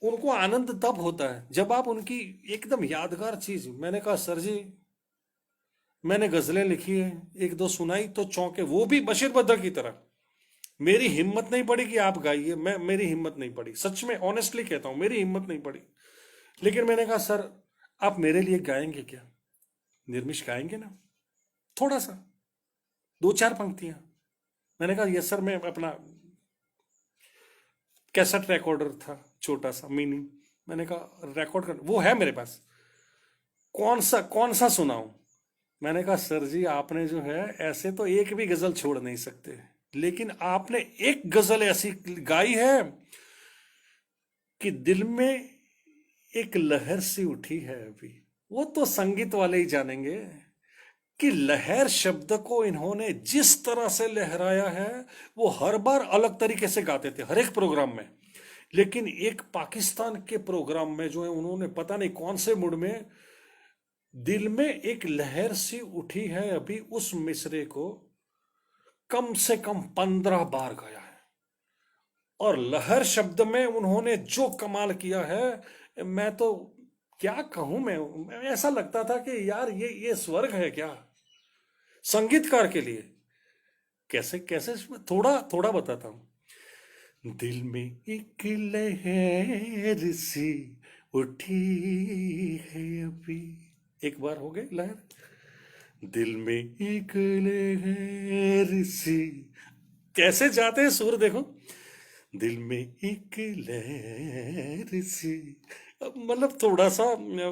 उनको आनंद तब होता है जब आप उनकी एकदम यादगार चीज, मैंने कहा सर जी मैंने गजलें लिखी है, एक दो सुनाई तो चौंके, वो भी बशीर बद्र की तरह। मेरी हिम्मत नहीं पड़ी कि आप गाइए, मेरी हिम्मत नहीं पड़ी, सच में ऑनेस्टली कहता हूं, मेरी हिम्मत नहीं पड़ी। लेकिन मैंने कहा सर आप मेरे लिए गाएंगे क्या? निर्मिश गाएंगे ना, थोड़ा सा, दो चार पंक्तियां। मैंने कहा यस सर। मैं अपना कैसेट रिकॉर्डर था छोटा सा मिनी, मैंने कहा रिकॉर्ड कर, वो है मेरे पास, कौन सा सुनाऊं? मैंने कहा सर जी आपने जो है ऐसे तो एक भी गजल छोड़ नहीं सकते, लेकिन आपने एक गजल ऐसी गाई है कि दिल में एक लहर सी उठी है अभी। वो तो संगीत वाले ही जानेंगे कि लहर शब्द को इन्होंने जिस तरह से लहराया है, वो हर बार अलग तरीके से गाते थे हर एक प्रोग्राम में। लेकिन एक पाकिस्तान के प्रोग्राम में जो है उन्होंने पता नहीं कौन से मूड में दिल में एक लहर सी उठी है अभी, उस मिसरे को कम से कम 15 बार गाया है। और लहर शब्द में उन्होंने जो कमाल किया है, मैं तो क्या कहूं। ऐसा लगता था कि यार ये स्वर्ग है क्या संगीतकार के लिए। कैसे कैसे थोड़ा थोड़ा बताता हूं। दिल में एक लहर सी उठी है अभी, एक बार हो गई लहर, दिल में एक लहर सी, कैसे जाते हैं सुर देखो, दिल में एक लहर सी। मतलब थोड़ा सा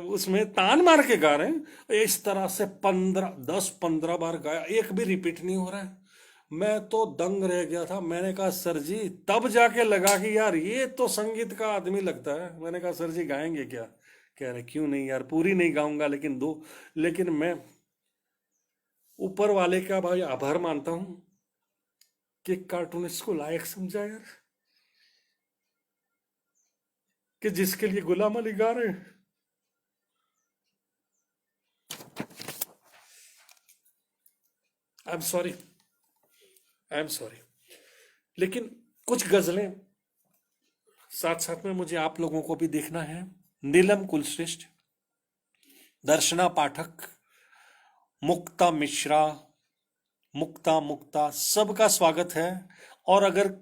उसमें तान मार के गा रहे हैं, इस तरह से 10-15 बार गाया, एक भी रिपीट नहीं हो रहा है। मैं तो दंग रह गया था। मैंने कहा सर जी, तब जाके लगा कि यार ये तो संगीत का आदमी लगता है। मैंने कहा सर जी गाएंगे क्या? कह रहे क्यों नहीं यार, पूरी नहीं गाऊंगा लेकिन दो। लेकिन मैं ऊपर वाले का भाई आभार मानता हूं कि कार्टूनिस्ट को लायक समझा यार, कि जिसके लिए गुलाम अली गा रहे हैं। I am sorry, I am sorry. लेकिन कुछ गजलें साथ साथ में मुझे आप लोगों को भी देखना है। नीलम कुलश्रेष्ठ, दर्शना पाठक, मुक्ता मिश्रा, मुक्ता मुक्ता, सबका स्वागत है। और अगर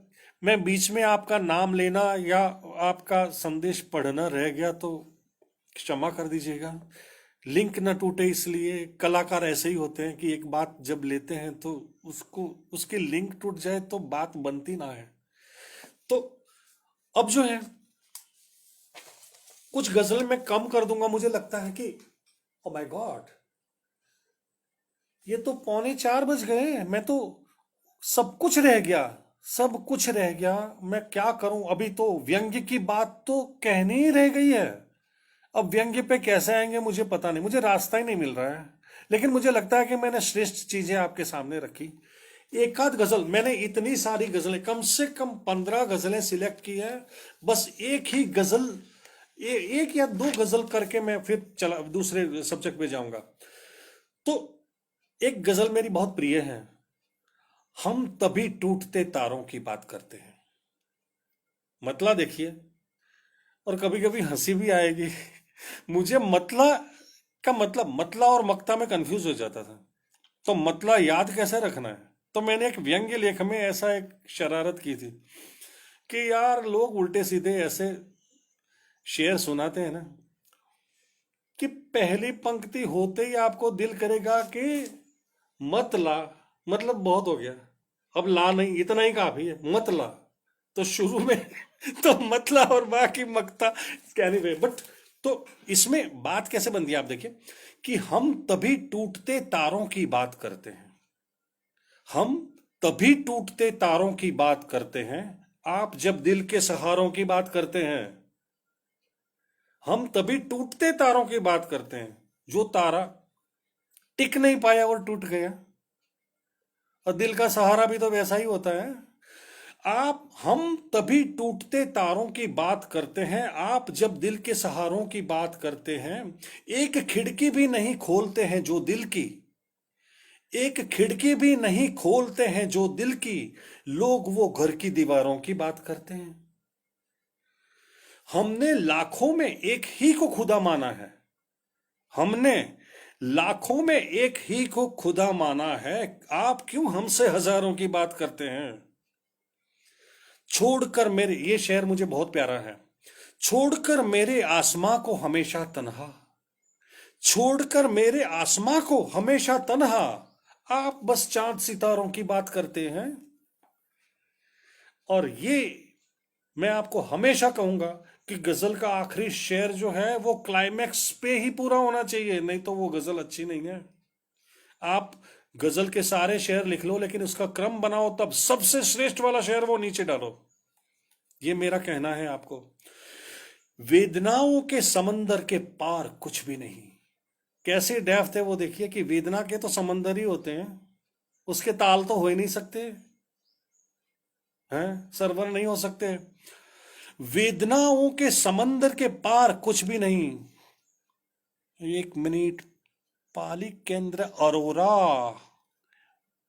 मैं बीच में आपका नाम लेना या आपका संदेश पढ़ना रह गया तो क्षमा कर दीजिएगा। लिंक न टूटे, इसलिए कलाकार ऐसे ही होते हैं कि एक बात जब लेते हैं तो उसको उसकी लिंक टूट जाए तो बात बनती ना है। तो अब जो है कुछ गजल मैं कम कर दूंगा। मुझे लगता है कि ओ माय गॉड, ये तो 3:45 बज गए। मैं तो सब कुछ रह गया, सब कुछ रह गया। मैं क्या करूं? अभी तो व्यंग्य की बात तो कहनी ही रह गई है। अब व्यंग्य पे कैसे आएंगे मुझे पता नहीं, मुझे रास्ता ही नहीं मिल रहा है। लेकिन मुझे लगता है कि मैंने श्रेष्ठ चीजें आपके सामने रखी। एक आध गजल, मैंने इतनी सारी गजलें, कम से कम 15 गजलें सिलेक्ट की है। बस एक ही गजल, एक या दो गजल करके मैं फिर चला दूसरे सब्जेक्ट पे जाऊंगा। तो एक गजल मेरी बहुत प्रिय है। हम तभी टूटते तारों की बात करते हैं। मतला देखिए, और कभी कभी हंसी भी आएगी। मुझे मतला का मतलब, मतला और मक्ता में कंफ्यूज हो जाता था। तो मतला याद कैसे रखना है? तो मैंने एक व्यंग्य लेख में ऐसा एक शरारत की थी कि यार लोग उल्टे सीधे ऐसे शेर सुनाते हैं ना, कि पहली पंक्ति होते ही आपको दिल करेगा कि मत ला, मतलब बहुत हो गया, अब ला नहीं, इतना ही काफी है, मत ला। तो शुरू में तो मतला और बाकी मकता क्या नहीं रहे, बट तो इसमें बात कैसे बनती है आप देखिए, कि हम तभी टूटते तारों की बात करते हैं, हम तभी टूटते तारों की बात करते हैं, आप जब दिल के सहारों की बात करते हैं। हम तभी टूटते तारों की बात करते हैं, जो तारा टिक नहीं पाया और टूट गया। और दिल का सहारा भी तो वैसा ही होता है। आप हम तभी टूटते तारों की बात करते हैं, आप जब दिल के सहारों की बात करते हैं। एक खिड़की भी नहीं खोलते हैं जो दिल की, एक खिड़की भी नहीं खोलते हैं जो दिल की, लोग वो घर की दीवारों की बात करते हैं। हमने लाखों में एक ही को खुदा माना है, हमने लाखों में एक ही को खुदा माना है, आप क्यों हमसे हजारों की बात करते हैं। छोड़कर मेरे, ये शेर मुझे बहुत प्यारा है, छोड़कर मेरे आसमां को हमेशा तन्हा, छोड़कर मेरे आसमां को हमेशा तन्हा, आप बस चांद सितारों की बात करते हैं। और ये मैं आपको हमेशा कहूंगा कि गजल का आखिरी शेर जो है वो क्लाइमैक्स पे ही पूरा होना चाहिए, नहीं तो वो गजल अच्छी नहीं है। आप गजल के सारे शेर लिख लो, लेकिन उसका क्रम बनाओ, तब सबसे श्रेष्ठ वाला शेर वो नीचे डालो। ये मेरा कहना है आपको। वेदनाओं के समंदर के पार कुछ भी नहीं, कैसे डेफ थे वो देखिए, कि वेदना के तो समंदर ही होते हैं, उसके ताल तो हो ही नहीं सकते हैं, सरवर नहीं हो सकते। वेदनाओं के समंदर के पार कुछ भी नहीं। एक मिनट, पाली केंद्र अरोरा,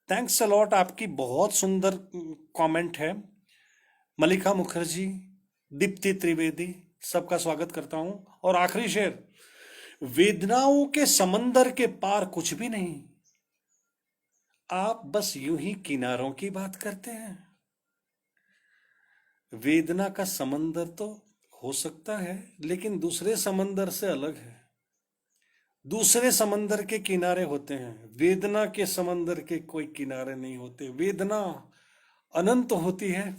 थैंक्स अलॉट, आपकी बहुत सुंदर कमेंट है। मलिका मुखर्जी, दीप्ति त्रिवेदी, सबका स्वागत करता हूं। और आखिरी शेर, वेदनाओं के समंदर के पार कुछ भी नहीं, आप बस यूं ही किनारों की बात करते हैं। वेदना का समंदर तो हो सकता है, लेकिन दूसरे समंदर से अलग है, दूसरे समंदर के किनारे होते हैं, वेदना के समंदर के कोई किनारे नहीं होते। वेदना अनंत होती है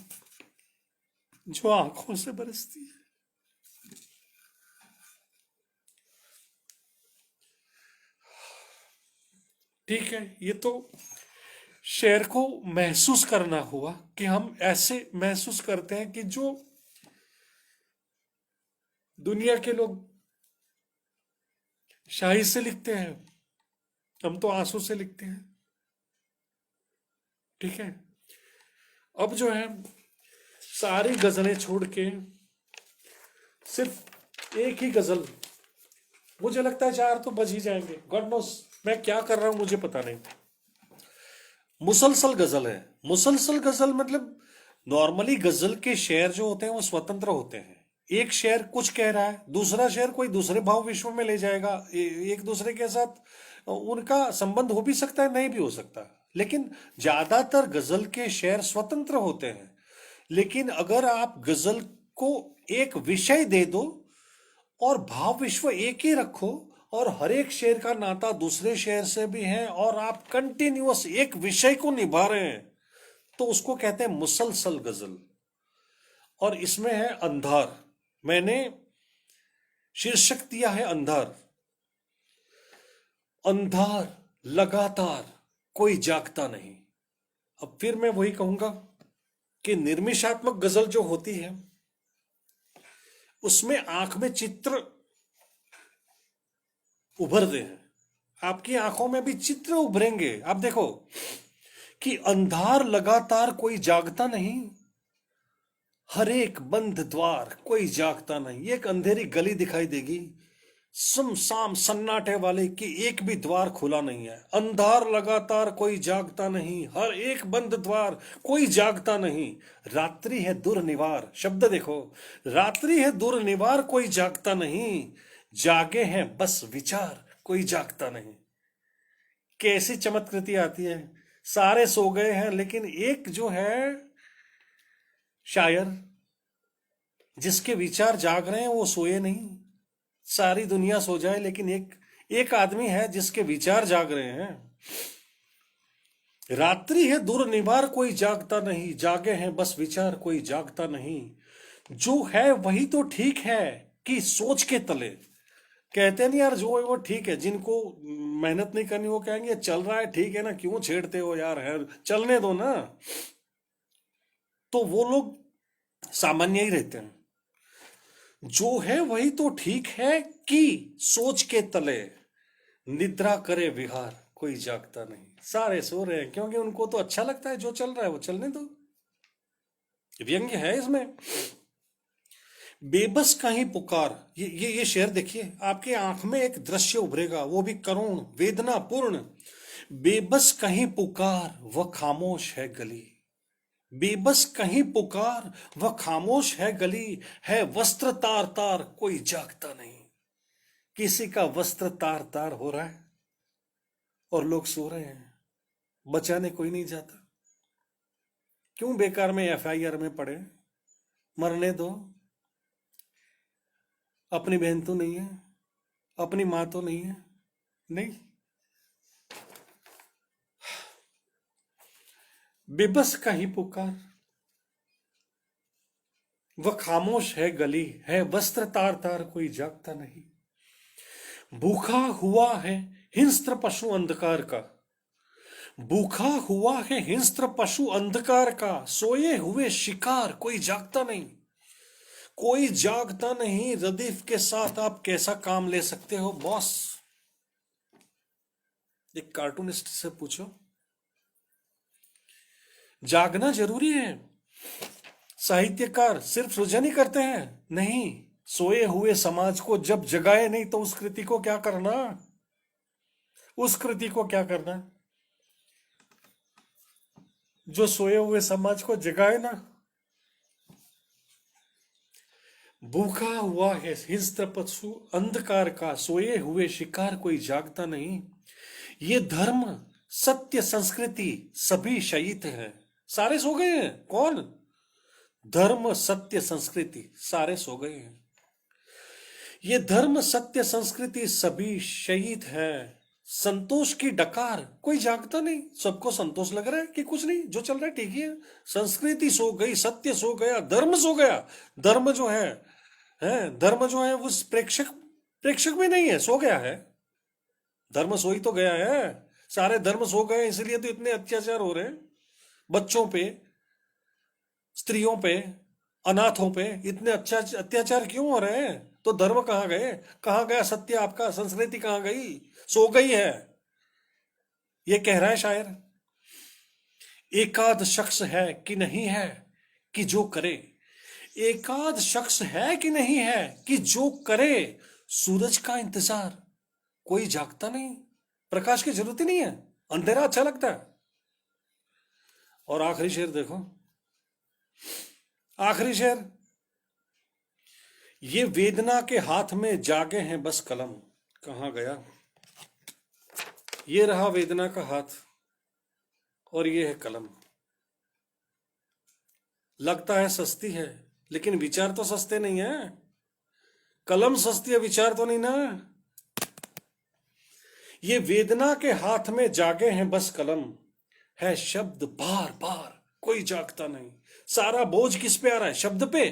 जो आंखों से बरसती है। ठीक है, ये तो शेर को महसूस करना हुआ, कि हम ऐसे महसूस करते हैं कि जो दुनिया के लोग शाही से लिखते हैं, हम तो आंसू से लिखते हैं। ठीक है, अब जो है सारी गजलें छोड़ के सिर्फ एक ही गजल, मुझे लगता है 4 तो बज ही जाएंगे, गॉड नोस मैं क्या कर रहा हूं मुझे पता नहीं। मुसलसल गजल है। मुसलसल गजल मतलब, नॉर्मली गजल के शेर जो होते हैं वो स्वतंत्र होते हैं, एक शेर कुछ कह रहा है, दूसरा शेर कोई दूसरे भाव विश्व में ले जाएगा, एक दूसरे के साथ उनका संबंध हो भी सकता है, नहीं भी हो सकता, लेकिन ज्यादातर गजल के शेर स्वतंत्र होते हैं। लेकिन अगर आप गजल को एक विषय दे दो और भाव विश्व एक ही रखो, और हर एक शेर का नाता दूसरे शेर से भी है, और आप कंटिन्यूअस एक विषय को निभा रहे हैं, तो उसको कहते हैं मुसलसल गजल। और इसमें है अंधार, मैंने शीर्षक दिया है अंधार। अंधार लगातार, कोई जागता नहीं। अब फिर मैं वही कहूंगा कि निर्मिशात्मक गजल जो होती है उसमें आंख में चित्र उभरते हैं, आपकी आंखों में भी चित्र उभरेंगे। आप देखो कि अंधार लगातार, कोई जागता नहीं, हर एक बंद द्वार, कोई जागता नहीं। एक अंधेरी गली दिखाई देगी, सुमसाम सन्नाटे वाले कि एक भी द्वार खुला नहीं है, अंधार लगातार कोई जागता नहीं, हर एक बंद द्वार कोई जागता नहीं। रात्रि है दुर्निवार, शब्द देखो, रात्रि है दुर्निवार कोई जागता नहीं, जागे हैं बस विचार कोई जागता नहीं। कैसी चमत्कृति आती है, सारे सो गए हैं लेकिन एक जो है शायर जिसके विचार जाग रहे हैं वो सोए नहीं। सारी दुनिया सो जाए लेकिन एक एक आदमी है जिसके विचार जाग रहे हैं। रात्रि है दुर्निवार कोई जागता नहीं, जागे हैं बस विचार कोई जागता नहीं। जो है वही तो ठीक है कि सोच के तले, कहते नहीं यार जो है वो ठीक है, जिनको मेहनत नहीं करनी वो कहेंगे चल रहा है ठीक है ना, क्यों छेड़ते हो यार, है चलने दो ना। तो वो लोग सामान्य ही रहते हैं। जो है वही तो ठीक है कि सोच के तले, निद्रा करे विहार कोई जागता नहीं। सारे सो रहे हैं क्योंकि उनको तो अच्छा लगता है, जो चल रहा है वो चलने दो। व्यंग्य है इसमें। बेबस का ही पुकार, ये शेर देखिए, आपके आंख में एक दृश्य उभरेगा, वो भी करुण वेदना पूर्ण। बेबस कहीं पुकार वह खामोश है गली, बेबस कहीं पुकार वह खामोश है गली, है वस्त्र तार तार कोई जागता नहीं। किसी का वस्त्र तार तार हो रहा है और लोग सो रहे हैं, बचाने कोई नहीं जाता। क्यों बेकार में एफआईआर में पड़े, मरने दो। अपनी बहन तो नहीं है, अपनी मां तो नहीं है, नहीं। बेबस का ही पुकार वह खामोश है गली, है वस्त्र तार तार कोई जागता नहीं। भूखा हुआ है हिंस्त्र पशु अंधकार का, भूखा हुआ है हिंस्त्र पशु अंधकार का, सोए हुए शिकार कोई जागता नहीं। कोई जागता नहीं, रदीफ के साथ आप कैसा काम ले सकते हो बॉस? एक कार्टूनिस्ट से पूछो। जागना जरूरी है। साहित्यकार सिर्फ सृजन ही करते हैं, नहीं। सोए हुए समाज को जब जगाए नहीं तो उस कृति को क्या करना, उस कृति को क्या करना जो सोए हुए समाज को जगाए ना। भूखा हुआ है हिंस्त्र पशु अंधकार का, सोए हुए शिकार कोई जागता नहीं। ये धर्म सत्य संस्कृति सभी शहीद हैं, सारे सो गए हैं। कौन? धर्म सत्य संस्कृति सारे सो गए हैं। ये धर्म सत्य संस्कृति सभी शहीद है, संतोष की डकार कोई जागता नहीं। सबको संतोष लग रहा है कि कुछ नहीं, जो चल रहा है ठीक ही है। संस्कृति सो गई, सत्य सो गया, धर्म सो गया। धर्म जो है धर्म जो है उस प्रेक्षक प्रेक्षक में नहीं है, सो गया है। धर्म सो ही तो गया है। सारे धर्म सो गए, इसलिए तो इतने अत्याचार हो रहे हैं बच्चों पे, स्त्रियों पे, अनाथों पे। इतने अत्याचार क्यों हो रहे हैं? तो धर्म कहाँ गए, कहाँ गया सत्य आपका? संस्कृति कहाँ गई? सो गई है। ये कह रहा है शायर। एकाध शख्स है कि नहीं है कि जो करे, एकाध शख्स है कि नहीं है कि जो करे सूरज का इंतजार कोई जागता नहीं। प्रकाश की जरूरत ही नहीं है, अंधेरा अच्छा लगता है। और आखिरी शेर देखो, आखिरी शेर, ये वेदना के हाथ में जागे हैं बस कलम। कहां गया? ये रहा वेदना का हाथ और ये है कलम। लगता है सस्ती है लेकिन विचार तो सस्ते नहीं है। कलम सस्ती है, विचार तो नहीं ना। ये वेदना के हाथ में जागे हैं बस कलम, है शब्द बार बार कोई जागता नहीं। सारा बोझ किस पे आ रहा है? शब्द पे।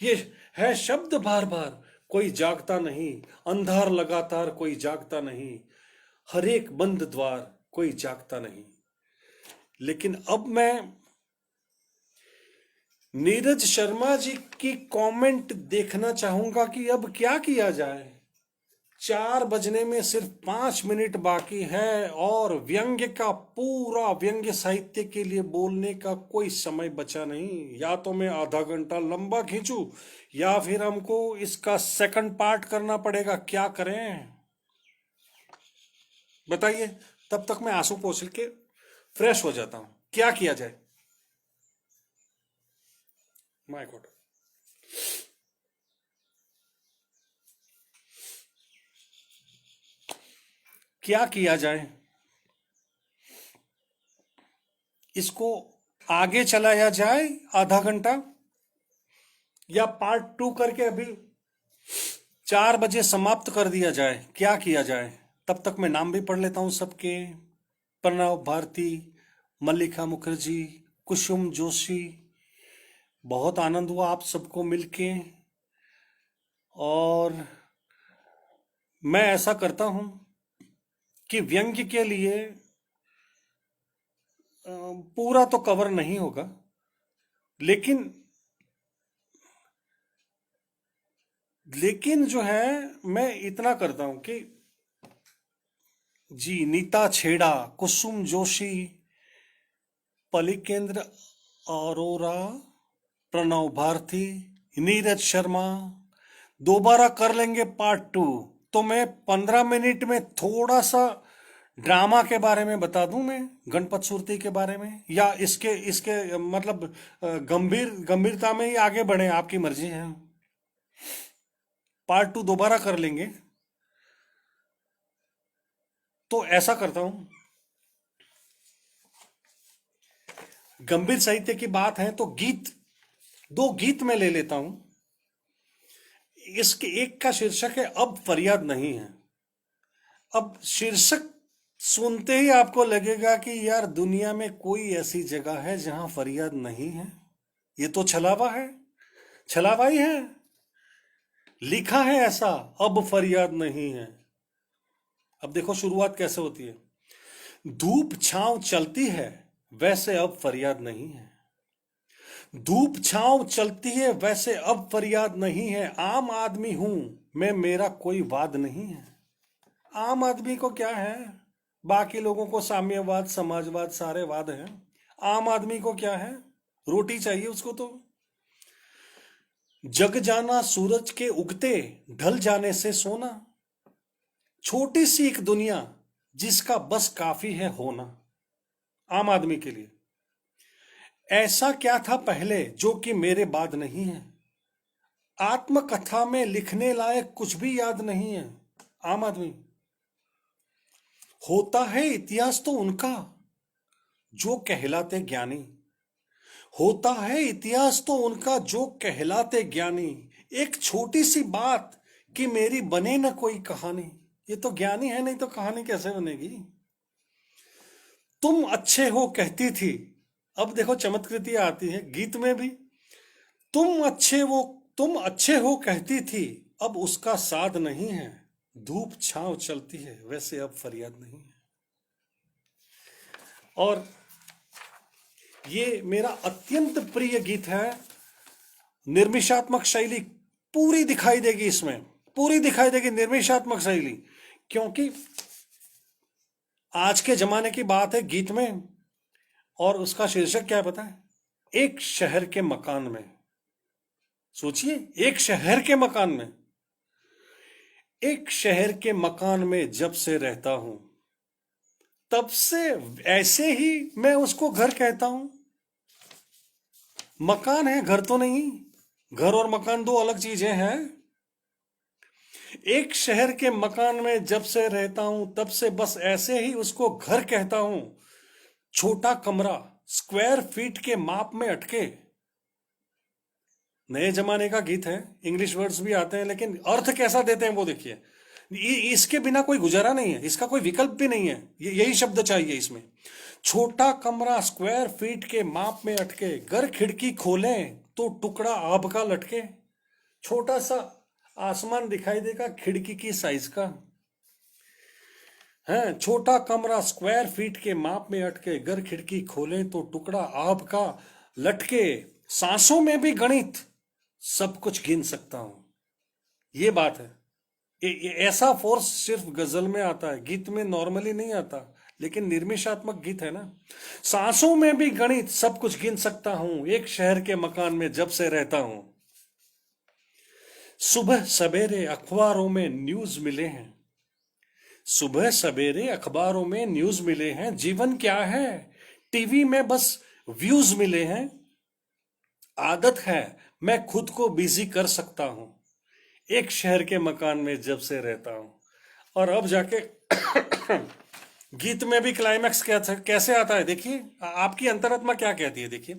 ये है शब्द बार बार कोई जागता नहीं, अंधार लगातार कोई जागता नहीं, हर एक बंद द्वार कोई जागता नहीं। लेकिन अब मैं नीरज शर्मा जी की कमेंट देखना चाहूंगा कि अब क्या किया जाए। 4 बजने में सिर्फ 5 मिनट बाकी है और व्यंग्य का पूरा व्यंग्य साहित्य के लिए बोलने का कोई समय बचा नहीं। या तो मैं आधा घंटा लंबा खींचूं या फिर हमको इसका सेकंड पार्ट करना पड़ेगा। क्या करें बताइए। तब तक मैं आंसू पोंछ के फ्रेश हो जाता हूं। क्या किया जाए? My God. क्या किया जाए? इसको आगे चलाया जाए आधा घंटा, या पार्ट 2 करके अभी 4 बजे समाप्त कर दिया जाए? क्या किया जाए? तब तक मैं नाम भी पढ़ लेता हूं सबके। प्रणव भारती, मल्लिका मुखर्जी, कुसुम जोशी। बहुत आनंद हुआ आप सबको मिलके। और मैं ऐसा करता हूं कि व्यंग्य के लिए पूरा तो कवर नहीं होगा, लेकिन लेकिन जो है मैं इतना करता हूं कि जी, नीता छेड़ा, कुसुम जोशी, पलिकेंद्र अरोरा, प्रणव भारती, नीरज शर्मा। दोबारा कर लेंगे पार्ट 2। तो मैं 15 मिनट में थोड़ा सा ड्रामा के बारे में बता दूं, मैं गणपत सुरती के बारे में, या इसके इसके मतलब गंभीरता में ही आगे बढ़े, आपकी मर्जी है। पार्ट 2 दोबारा कर लेंगे। तो ऐसा करता हूं, गंभीर साहित्य की बात है तो गीत, 2 गीत मैं ले लेता हूं। इसके एक का शीर्षक है अब फरियाद नहीं है। अब शीर्षक सुनते ही आपको लगेगा कि यार दुनिया में कोई ऐसी जगह है जहां फरियाद नहीं है। ये तो छलावा है, छलावा ही है। लिखा है ऐसा, अब फरियाद नहीं है। अब देखो शुरुआत कैसे होती है। धूप छांव चलती है वैसे अब फरियाद नहीं है। धूप छांव चलती है वैसे अब फरियाद नहीं है। आम आदमी हूं मैं, मेरा कोई वाद नहीं है। आम आदमी को क्या है? बाकी लोगों को साम्यवाद, समाजवाद, सारे वाद हैं। आम आदमी को क्या है? रोटी चाहिए उसको तो। जग जाना सूरज के उगते, ढल जाने से सोना। छोटी सी एक दुनिया जिसका बस काफी है होना। आम आदमी के लिए ऐसा क्या था पहले जो कि मेरे बाद नहीं है। आत्मकथा में लिखने लायक कुछ भी याद नहीं है। आम आदमी होता है इतिहास तो उनका जो कहलाते ज्ञानी। होता है इतिहास तो उनका जो कहलाते ज्ञानी। एक छोटी सी बात कि मेरी बने न कोई कहानी। ये तो ज्ञानी है, नहीं तो कहानी कैसे बनेगी? तुम अच्छे हो कहती थी। अब देखो चमत्कृति आती है गीत में भी। तुम अच्छे वो तुम अच्छे हो कहती थी, अब उसका साथ नहीं है। धूप छांव चलती है वैसे अब फरियाद नहीं है। और ये मेरा अत्यंत प्रिय गीत है। निर्मिशात्मक शैली पूरी दिखाई देगी इसमें, पूरी दिखाई देगी निर्मिशात्मक शैली, क्योंकि आज के जमाने की बात है गीत में। और उसका शीर्षक क्या है पता है? एक शहर के मकान में। सोचिए, एक शहर के मकान में। एक शहर के मकान में जब से रहता हूं, तब से ऐसे ही मैं उसको घर कहता हूं। मकान है, घर तो नहीं। घर और मकान दो अलग चीजें हैं। एक शहर के मकान में जब से रहता हूं, तब से बस ऐसे ही उसको घर कहता हूं। छोटा कमरा स्क्वायर फीट के माप में अटके। नए जमाने का गीत है, इंग्लिश वर्ड्स भी आते हैं, लेकिन अर्थ कैसा देते हैं वो देखिए। इसके बिना कोई गुजारा नहीं है, इसका कोई विकल्प भी नहीं है। यही शब्द चाहिए इसमें। छोटा कमरा स्क्वायर फीट के माप में अटके, घर खिड़की खोलें तो टुकड़ा आभ का लटके। छोटा सा आसमान दिखाई देगा खिड़की की साइज का है। छोटा कमरा स्क्वायर फीट के माप में अटके, घर खिड़की खोलें तो टुकड़ा आभ का लटके। सांसों में भी गणित सब कुछ गिन सकता हूं। ये बात है। ऐसा फोर्स सिर्फ गजल में आता है, गीत में नॉर्मली नहीं आता। लेकिन निर्मिशात्मक गीत है ना। सांसों में भी गणित सब कुछ गिन सकता हूं, एक शहर के मकान में जब से रहता हूं। सुबह सवेरे अखबारों में न्यूज मिले हैं, सुबह सवेरे अखबारों में न्यूज मिले हैं। जीवन क्या है, टीवी में बस व्यूज मिले हैं। आदत है मैं खुद को बिजी कर सकता हूं, एक शहर के मकान में जब से रहता हूं। और अब जाके गीत में भी क्लाइमैक्स क्या था, कैसे आता है देखिए, आपकी अंतरात्मा क्या कहती है देखिए।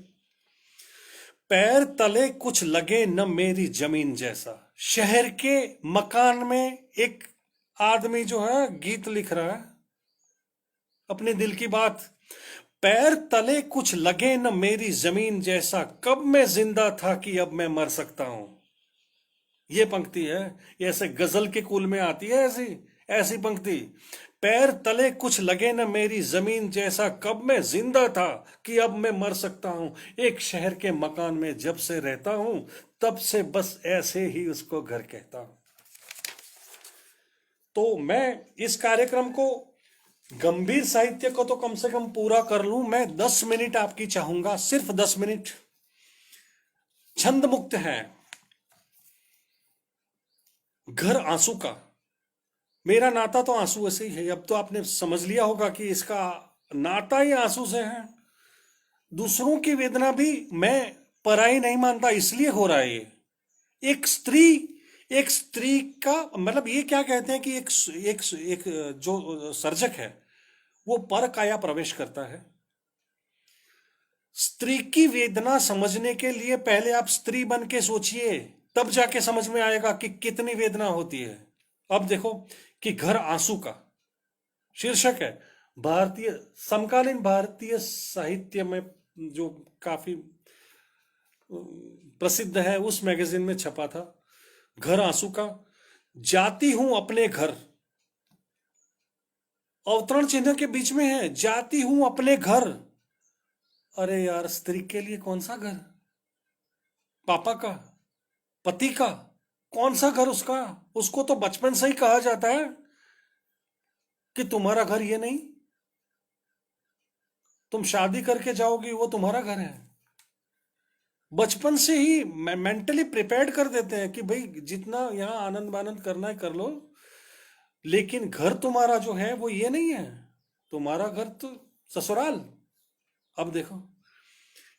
पैर तले कुछ लगे न मेरी जमीन जैसा, शहर के मकान में एक आदमी जो है गीत लिख रहा है अपने दिल की बात। पैर तले कुछ लगे न मेरी जमीन जैसा, कब मैं जिंदा था कि अब मैं मर सकता हूं। ये पंक्ति है, ये ऐसे गजल के कुल में आती है ऐसी ऐसी पंक्ति। पैर तले कुछ लगे न मेरी जमीन जैसा, कब मैं जिंदा था कि अब मैं मर सकता हूं। एक शहर के मकान में जब से रहता हूं, तब से बस ऐसे ही उसको घर कहता हूं। तो मैं इस कार्यक्रम को, गंभीर साहित्य को तो कम से कम पूरा कर लूं। मैं 10 मिनट आपकी चाहूंगा, सिर्फ 10 मिनट। छंद मुक्त है। घर आंसू का, मेरा नाता तो आंसू से ही है। अब तो आपने समझ लिया होगा कि इसका नाता ही आंसू से है। दूसरों की वेदना भी मैं पराई नहीं मानता, इसलिए हो रहा है ये। एक स्त्री, एक स्त्री का मतलब ये क्या कहते हैं कि एक जो सर्जक है वो पर काया प्रवेश करता है। स्त्री की वेदना समझने के लिए पहले आप स्त्री बन के सोचिए, तब जाके समझ में आएगा कि कितनी वेदना होती है। अब देखो कि घर आंसू का शीर्षक है। भारतीय, समकालीन भारतीय साहित्य में जो काफी प्रसिद्ध है उस मैगजीन में छपा था। घर आंसू का। जाती हूं अपने घर, अवतरण चिन्ह के बीच में है, जाती हूं अपने घर। अरे यार, स्त्री के लिए कौन सा घर? पापा का, पति का, कौन सा घर उसका? उसको तो बचपन से ही कहा जाता है कि तुम्हारा घर ये नहीं, तुम शादी करके जाओगी वो तुम्हारा घर है। बचपन से ही मेंटली प्रिपेयर्ड कर देते हैं कि भाई जितना यहाँ आनंद आनंद करना है कर लो, लेकिन घर तुम्हारा जो है वो ये नहीं है, तुम्हारा घर तो ससुराल। अब देखो,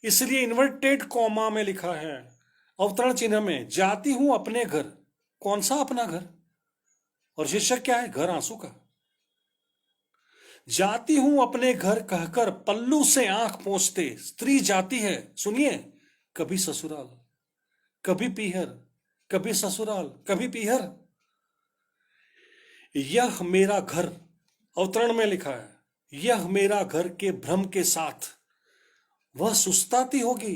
इसलिए इन्वर्टेड कॉमा में लिखा है, अवतरण चिन्ह में, जाती हूं अपने घर। कौन सा अपना घर? और शीर्षक क्या है? घर आंसू का। जाती हूं अपने घर कहकर पल्लू से आंख पोंछते स्त्री जाती है, सुनिए, कभी ससुराल, कभी पीहर, कभी ससुराल, कभी पीहर। यह मेरा घर, अवतरण में लिखा है, यह मेरा घर के भ्रम के साथ वह सुस्ताती होगी,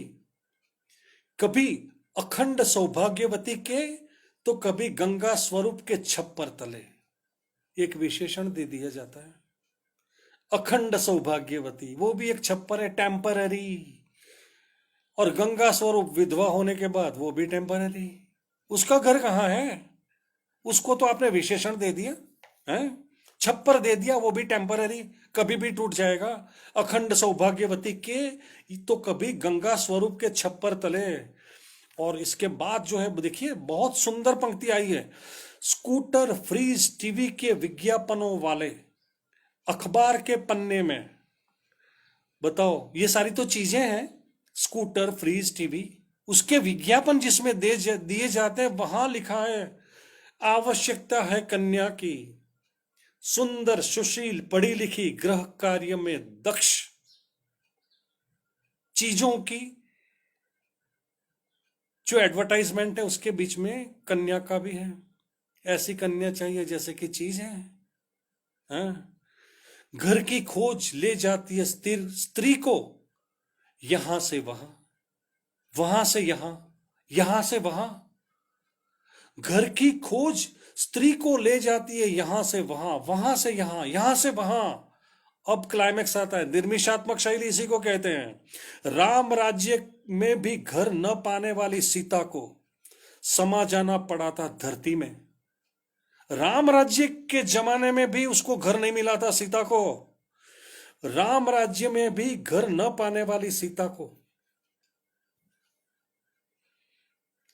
कभी अखंड सौभाग्यवती के तो कभी गंगा स्वरूप के छप्पर तले। एक विशेषण दे दिया जाता है, अखंड सौभाग्यवती, वो भी एक छप्पर है, टेम्पररी। और गंगा स्वरूप विधवा होने के बाद वो भी टेम्पररी। उसका घर कहाँ है? उसको तो आपने विशेषण दे दिया है, छप्पर दे दिया, वो भी टेम्पररी, कभी भी टूट जाएगा। अखंड सौभाग्यवती के तो कभी गंगा स्वरूप के छप्पर तले। और इसके बाद जो है देखिए, बहुत सुंदर पंक्ति आई है, स्कूटर फ्रीज टीवी के विज्ञापनों वाले अखबार के पन्ने में। बताओ, ये सारी तो चीजें हैं, स्कूटर फ्रीज टीवी, उसके विज्ञापन जिसमें दिए जाते हैं, वहां लिखा है, आवश्यकता है कन्या की, सुंदर सुशील पढ़ी लिखी गृह कार्य में दक्ष, चीजों की जो एडवर्टाइजमेंट है उसके बीच में कन्या का भी है। ऐसी कन्या चाहिए जैसे कि चीज है, हाँ? घर की खोज ले जाती है स्थिर स्त्री को, यहां से वहां, वहां से यहां, यहां से वहां। घर की खोज स्त्री को ले जाती है यहां से वहां, वहां से यहां, यहां से वहां। अब क्लाइमेक्स आता है, निर्मिशात्मक शैली इसी को कहते हैं। राम राज्य में भी घर न पाने वाली सीता को समा जाना पड़ा था धरती में। राम राज्य के जमाने में भी उसको घर नहीं मिला था सीता को। राम राज्य में भी घर न पाने वाली सीता को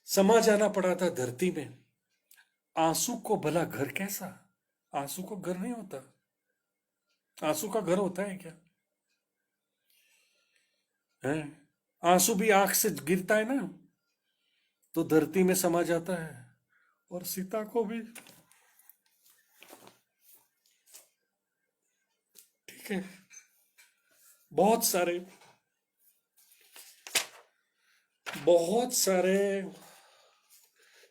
समा जाना पड़ा था धरती में। आंसू को भला घर कैसा? आंसू को घर नहीं होता। आंसू का घर होता है क्या? है? आंसू भी आंख से गिरता है ना, तो धरती में समा जाता है। और सीता को भी, ठीक है। बहुत सारे बहुत सारे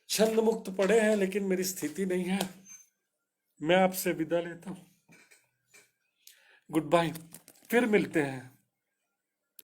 छंद मुक्त पड़े हैं, लेकिन मेरी स्थिति नहीं है। मैं आपसे विदा लेता हूं। Good bye. फिर मिलते हैं।